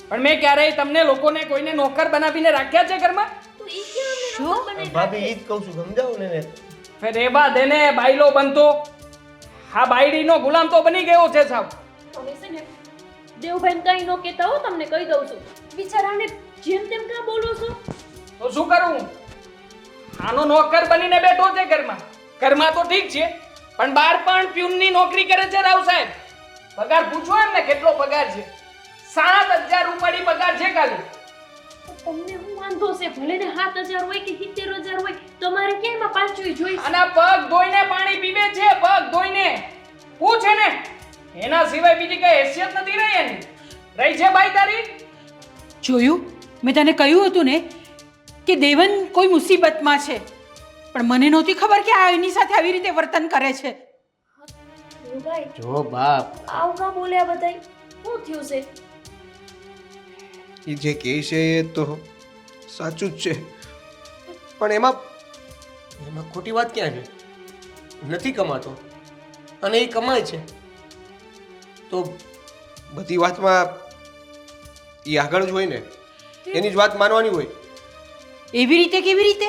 પણ મેં ક્યારેય તમને લોકોને કોઈને નોકર બનાવીને રાખ્યા છે ઘરમાં? તો ઈ ક્યાં અમને શું? નોકર બનાવીને ભાભી, રાખે? ઈ જ કહું છું, સમજાવો ને. ફેર એ બા દેને બાયલો બનતો, હા બાયડીનો ગુલામ તો બની ગયો છે સાવ. હવે છે ને દેવભાઈને કઈ નો કહેતા હો, તમને કહી દઉં છું. બિચારાને જેમ તેમ કાં બોલો છો? તો શું કરું? આનો નોકર બનીને બેઠો છે ઘરમાં. ઘરમાં તો ઠીક છે, પણ બહાર પણ પ્યુનની નોકરી કરે છે રાવ સાહેબ. પગાર પૂછો એમને કેટલો પગાર છે? 7,000 રૂપિયાની પગાર છે ખાલી. તમને શું વાંધો છે? ભલે ને 7,000 હોય કે 70,000 હોય, તમારે કેમ આ પાંચવી જોઈ? અને પગ ધોઈને પાણી પીવે છે, પગ ધોઈને. પૂછ એને. એના સિવાય બીજી કઈ હેસિયત નથી રહી એની. રહી છે ભાઈ તારી? જોયું, મેં તને કહ્યું હતું ને કે દેવન કોઈ મુસીબતમાં છે, પણ મને નહોતી ખબર કે આ એની સાથે આવી રીતે વર્તન કરે છે. દેવભાઈ જો બાપ, આવું કાં બોલ્યા બધાય? શું થયું છે? એ જે કહે છે એ તો સાચું જ છે, પણ એમાં એમાં ખોટી વાત ક્યાં છે? નથી કમાતો અને એ કમાય છે તો બધી વાતમાં એ આગળ જ હોય ને, એની જ વાત માનવાની હોય. એવી રીતે કેવી રીતે?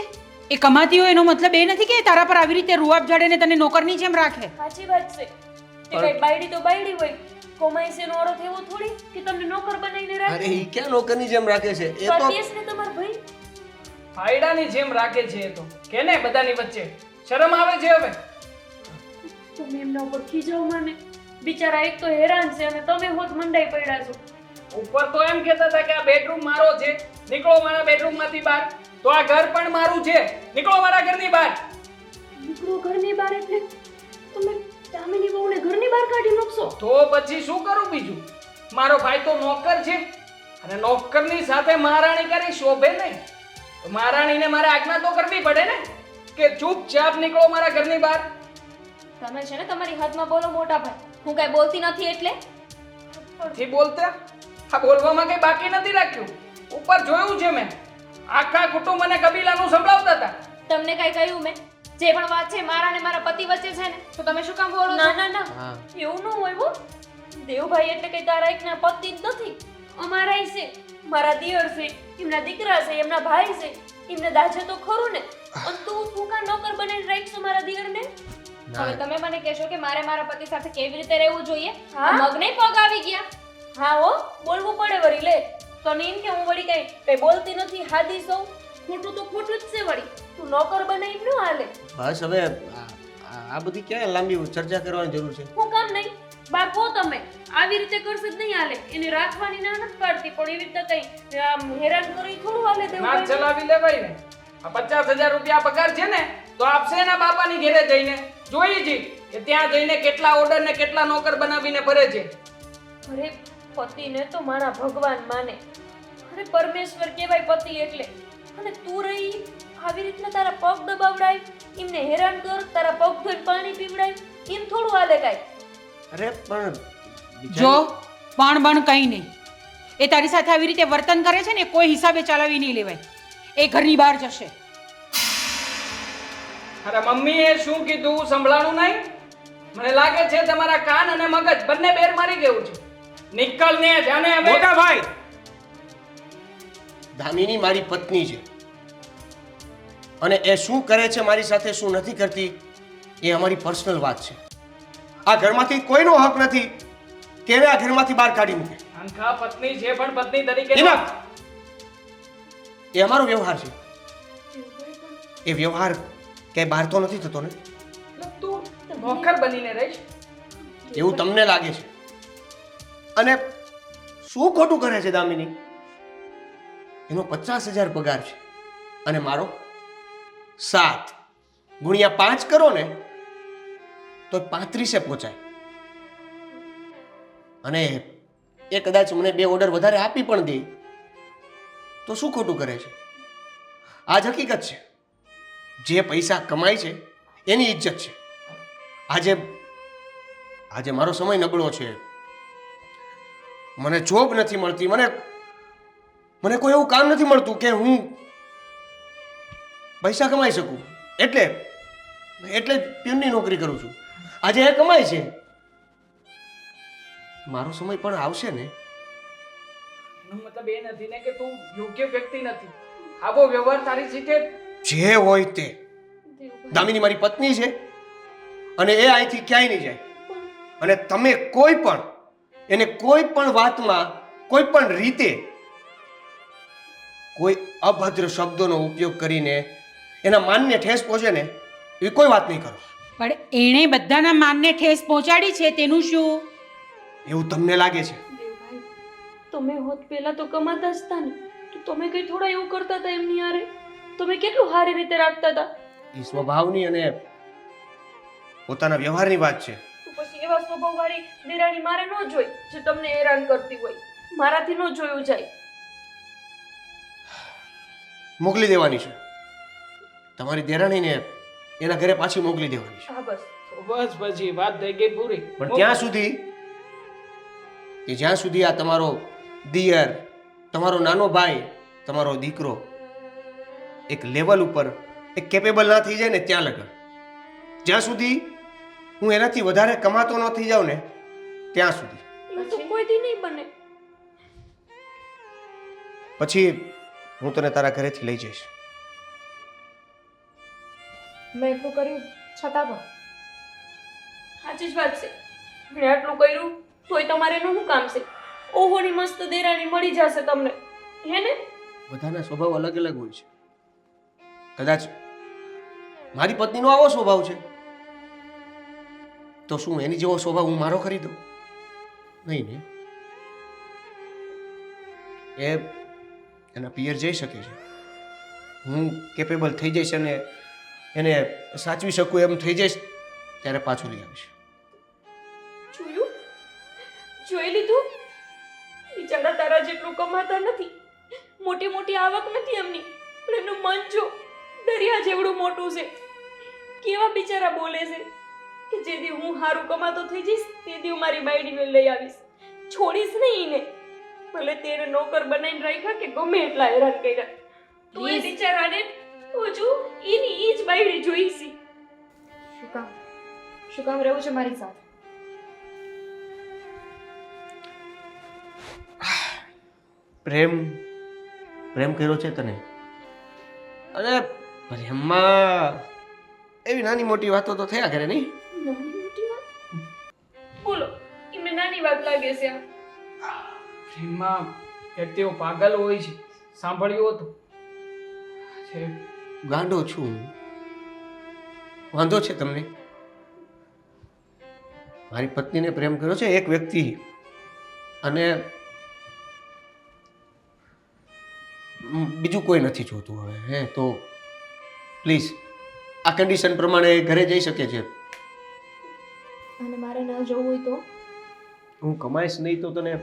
એ કમાતી હોય એનો મતલબ એ નથી કે એ તારા પર આવી રીતે રૂઆબ ઝાડીને તને નોકરની જેમ રાખે. સાચી વાત છે. એ કઈ બાયડી તો બાયડી હોય, કમાઈ છે નો અર્થ એવો થોડી કે તમને નોકર બનાવીને અરે રાખે. એ ક્યાં નોકરની જેમ રાખે છે? એ તો પતિએશ ને તમારા ભાઈ ફાયડાની જેમ રાખે છે એ તો. કેને બધાની વચ્ચે શરમ આવે છે હવે? તમે એમના ઉપર ખીજાવ માને. બિચારા એક તો હેરાન છે અને તમે હોત મંડાઈ પડ્યા છો. ઉપર તો એમ કહેતા હતા કે આ બેડરૂમ મારો છે, નીકળો મારા બેડરૂમ માંથી બહાર. તો આ ઘર પણ મારું છે, નીકળો મારા ઘરની બહાર. નીકળો ઘરની બહાર એટલે તમે દામિની બહુને ઘરની બહાર કાઢી મૂકશો? તો પછી શું કરું બીજું? મારો ભાઈ તો નોકર છે અને નોકરની સાથે મહારાણી કરી શોભે નહીં. તો મહારાણીને મારે આજ્ઞા તો કરવી પડે ને કે ચૂપચાપ નીકળો મારા ઘરની બહાર. તમે છે ને તમારી હદમાં બોલો મોટા ભાઈ. હું કઈ બોલતી નથી એટલે. નથી બોલતા? આ બોલવામાં કઈ બાકી નથી રાખ્યું. ઉપર જોયું છે મેં, આખા કુટુંબ અને કબીલાનું સંભળાવતા હતા. તમને કઈ કહ્યું મેં? જે પણ વાત છે મારા અને મારા પતિ વચ્ચે છે ને, તો તમે શું કામ બોલો છો? ના ના ના, એવું ન હોય હો. દેવભાઈ એટલે કઈ તારા એકના પતિ જ નથી, અમારાય છે. મારા દિયર છે, એમના દીકરા છે, એમના ભાઈ છે, એમને દાજે તો ખરું ને. અને તું કાં નોકર બનાવીને રાખશો મારા દિયરને? હવે તમે મને કહેશો કે મારે મારા પતિ સાથે કેવી રીતે રહેવું જોઈએ? હા? મગને પગ આવી ગયા. હા હો, બોલવું પડે વળી. લે તો એમ કે હું વળી કઈ બોલતી નથી, હાદી સૌ. ખોટું તો ખોટું જ છે વળી. તું નોકર બનાવી ન હાલે. બસ હવે આ બધી ક્યાં લાંબી ચર્ચા કરવાની જરૂર છે? હું કામ નહીં બાપો, તમે આવી રીતે કરશે જ નહીં હાલે. એને રાખવાની ના નથી પાડતી, પણ એવી રીતે કઈ આમ હેરાન કરી થોડું હાલે. નાક દેવભાઈ ચલાવી લેવાય ને. આ 50,000 રૂપિયા પગાર છે ને, તો આપશે એના બાપાની ઘેરે જઈને. જોઈ જી કે ત્યાં જઈને કેટલા ઓર્ડર ને કેટલા નોકર બનાવીને ભરે છે. અરે પતિને તો મારા ભગવાન માને. અરે પરમેશ્વર કહેવાય પતિ એટલે. અને તું રહી આવી રીતના તારા પગ દબાવડાય, એમને હેરાન કર, તારા પગ ધોઈને પાણી પીવડાય, એમ થોડું હાલે કાંઈ. અરે પણ જો પણ બણ કંઈ નહીં. એ તારી સાથે આવી રીતે વર્તન કરે છે ને, કોઈ હિસાબે ચલાવી નહીં લેવાય. એ ઘરની બહાર જશે. અરે મમ્મીએ શું કીધું સંભળાણું નહીં? મને લાગે છે તમારા કાન અને મગજ બંને બેર મારી ગયું છે. નિકલ ને જાને હવે. મોટા ભાઈ, દામિની મારી પત્ની છે અને એ શું કરે છે મારી સાથે, શું નથી કરતી, એ અમારી પર્સનલ વાત છે. આ ઘરમાંથી કોઈનો હક નથી કે એને આ ઘરમાંથી બહાર કાઢી મૂકે. અંકા પત્ની છે પણ પત્ની તરીકે Enough! એ અમારો વ્યવહાર છે. એ વ્યવહાર ક્યાંય બહાર તો નથી થતો ને? તું નોકર બનીને રહીશ. એવું તમને લાગે છે? અને શું ખોટું કરે છે દામિની? એનો 50,000 પગાર છે અને મારો 7 ગુણ્યા 5 કરો ને તો 35 પહોંચાય. અને એ કદાચ મને 2 ઓર્ડર વધારે આપી પણ દે તો શું ખોટું કરે છે? આ જ હકીકત છે. જે પૈસા કમાય છે એની ઇજ્જત છે. આજે મારો સમય નબળો છે, મને જોબ નથી મળતી, મને કોઈ એવું કામ નથી મળતું કે હું પૈસા કમાઈ શકું. એટલે પ્યુનની નોકરી કરું છું. આજે એ કમાય છે, મારો સમય પણ આવશે ને. એનો મતલબ એ નથી ને કે તું યોગ્ય વ્યક્તિ નથી. આવો વ્યવહાર તારી સાથે જે હોય તે. દામિની મારી પત્ની છે અને એ અહીંથી ક્યાંય નહીં જાય. અને તમે એને કોઈ પણ વાતમાં કોઈ પણ રીતે કોઈ અભદ્ર શબ્દોનો ઉપયોગ કરીને એના માનને ઠેસ પહોંચે ને એવી કોઈ વાત નહીં કરો. પણ એણે બધાના માનને ઠેસ પહોંચાડી છે તેનું શું? એવું તમને લાગે છે? દેવભાઈ, તમે હોત પહેલા તો કમાતા જ હતા ને, તો તમે કઈ થોડા એવું કરતા હતા એમની હારે? તમે કેટલું સારી રીતે રાખતા હતા. એ સ્વભાવની અને પોતાના વ્યવહારની વાત છે. તો પછી એવા સ્વભાવવાળી દેરાણી મારે ન જોઈ જે તમને હેરાન કરતી હોય. મારાથી ન જોયું જાય. મોકલી દેવાની છે તમારી દેરાણીને, એના ઘરે પાછી મોકલી દેવાની છે. હા બસ. તો બસ પછી વાત થઈ ગઈ પૂરી. પણ ત્યાં સુધી કે જ્યાં સુધી આ તમારો દિયર, તમારો નાનો ભાઈ, તમારો દીકરો એક લેવલ ઉપર એક કેપેબલ ના થઈ જાય ને ત્યાં લગન, જ્યાં સુધી હું એનાથી વધારે કમાતો ન થઈ જાઉં ને ત્યાં સુધી. એ તો કોઈ દી નહીં બને. પછી હું તને તારા ઘરેથી લઈ જઈશ. મેં એટલું કર્યું છતાં પણ સાચી જ વાત છે. મેં આટલું કર્યું તોય તમારે એનું શું કામ છે? ઓહોની મસ્ત દેરાણી મળી જશે તમને, હે ને? બધાના સ્વભાવ અલગ અલગ હોય છે. કદાચ મારી પત્નીનો આવો સ્વભાવ છે તો શું એની જેવો સ્વભાવ હું મારો કરી દઉં? નહીં ને. એ એના પિયર જઈ શકે છે, હું કેપેબલ થઈ જઈશ અને એને સાચવી શકું એમ થઈ જઈશ ત્યારે પાછું લઈ આવીશ. જોયું? જોઈ લીધું? બિચારા તારા જેટલું કમાતા નથી, મોટી મોટી આવક નથી એમની, પણ એમનું મન જો દરિયા જેવડું મોટું છે. કેવા બિચારા બોલે છે કે જે દી હું સારું કમાતો થઈ જઈશ તે દી હું મારી બાયડીને લઈ આવીશ, છોડીશ નહીં એને. ભલે તેને નોકર બનાવીને રાખ્યા કે ગમે એટલા હેરાન કર્યા, તો એ બિચારાને હજુ એની ઈ જ બાયડી જોઈશી. શું કામ રહેવું છે મારી સાથે? પ્રેમ કર્યો છે તને, અને પ્રેમમાં એવી નાની મોટી વાતો તો થયા કરે નહીં? નાની મોટી વાત બોલો, એમને નાની વાત લાગે છે આ? પ્રેમમાં વ્યક્તિઓ પાગલ હોય છે, સાંભળ્યું હતું છે. ગાંડો છું, વાંધો છે તમને? મારી પત્નીને પ્રેમ કર્યો છે એક વ્યક્તિ, અને બીજું કોઈ નથી જોતું હવે. હે તો પ્લીઝ આ કન્ડિશન પ્રમાણે એ ઘરે જઈ શકે છે. અને મારે ના જવું હોય તો? હું કમાઈશ નહીં તો તને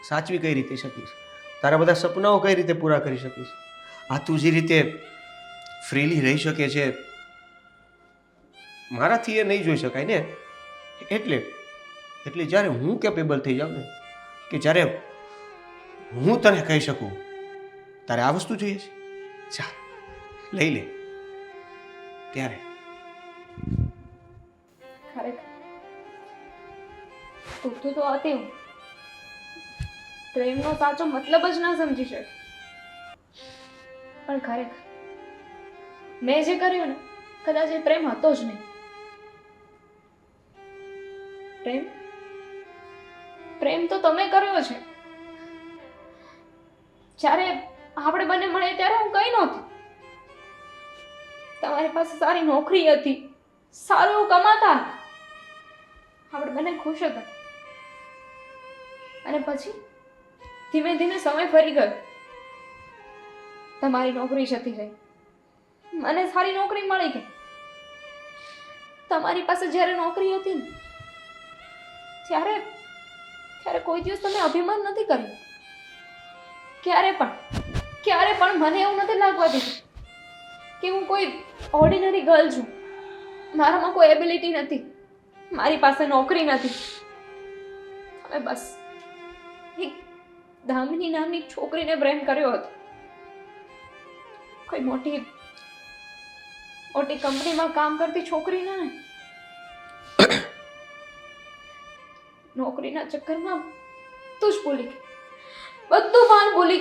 સાચવી કઈ રીતે શકીશ? તારા બધા સપનાઓ કઈ રીતે પૂરા કરી શકીશ? આ તું જે રીતે ફ્રીલી રહી શકે છે મારાથી એ નહીં જોઈ શકાય ને. એટલે જ્યારે હું કેપેબલ થઈ જાઉં ને, કે જ્યારે હું તને કહી શકું તારે આ વસ્તુ જોઈએ છે, ચા લઈ લે, ત્યારે. ખરેખર તું તો હતી હું પ્રેમનો સાચો મતલબ જ ના સમજી શકે. પણ ખરેખર મેં જે કર્યું ને કદાચ એ પ્રેમ હતો જ નહીં. પ્રેમ તો તમે કર્યો છે. જ્યારે આપણે બંને મળે ત્યારે હું કઈ નહોતી. તમારી પાસે સારી નોકરી હતી, સારું એવું કમાતા, આપણે બંને ખુશ હતા. અને પછી ધીમે ધીમે સમય ફરી ગયો. તમારી નોકરી જતી રહી, મને સારી નોકરી મળી ગઈ. તમારી પાસે જ્યારે નોકરી હતી ને ત્યારે કોઈ દિવસ તમે અભિમાન નથી કર્યું. ક્યારે પણ મને એવું નથી લાગવા દીધું કે હું કોઈ ઓર્ડિનરી ગર્લ છું, મારામાં કોઈ એબિલિટી નથી, મારી પાસે નોકરી નથી. તમે બસ એક દામિની નામની છોકરીને પ્રેમ કર્યો હતો. કોઈ મોટી કંપનીમાં કામ કરતી છોકરીને ને નોકરીના ચક્કરમાં તું જ ભૂલી ગઈ, બધું ભાન ભૂલી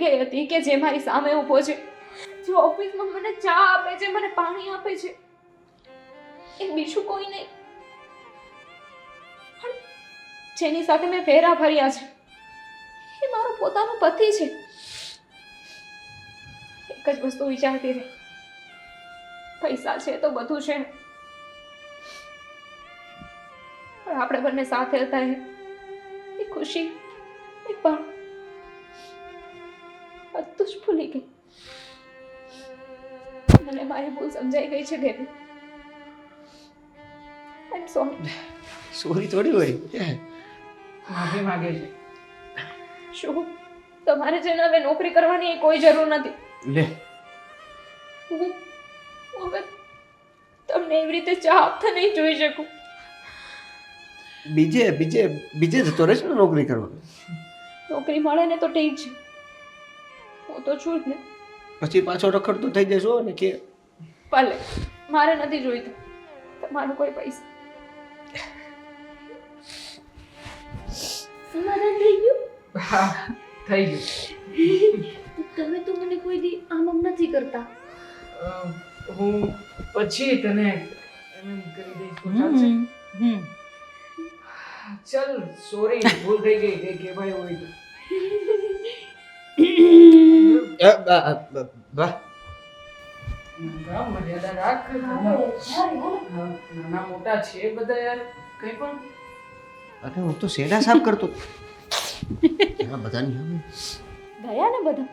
ગઈ હતી કે જે મારી સામે ઊભો છે, જે ઓફિસમાં મને ચા આપે છે, મને પાણી આપે છે, એ બીજું કોઈ નહીં. પણ જેની સાથે મેં ફેરા ફર્યા છે એ મારો પોતાનો પતિ છે. એક જ વસ્તુ વિચારતી રહી, પૈસા છે તો બધું છે, પણ આપણે બંને સાથે હતા એ ખુશી એ પણ બધું જ ભૂલી ગઈ. મને મારી ભૂલ સમજાઈ ગઈ છે દેવી, એમ સોરી. સોરી થોડી હોય માફી માગે છે. શું તમારે છે ને હવે નોકરી કરવાની કોઈ જરૂર નથી. લે હું હવે તમને એવી રીતે ચા આપતા નહીં જોઈ શકું. બીજે જતો રહેશે ને નોકરી કરવા. નોકરી મળે ને તો ઠીક છે, હું તો છું જ ને. પછી પાછો રખડતો થઈ જશો ને કે ભલે, મારે નથી જોઈતું તમારું કોઈ પૈસા. સમાધાન થઈ ગયું? હા થઈ ગયું. તમે તો મને કોઈ દી આમ નથી કરતા. હું પછી તને એમ કરી દઈશ તો ચાલશે? ચલ સોરી, ભૂલ થઈ ગઈ કે કહેવાય હોય તો. વાહ ના, મર્યાદા રાખ. નાના મોટા છે બધા યાર, કંઈ પણ. અરે હું તો શેડા સાફ કરતો હા બધાની ગયા ને બધા?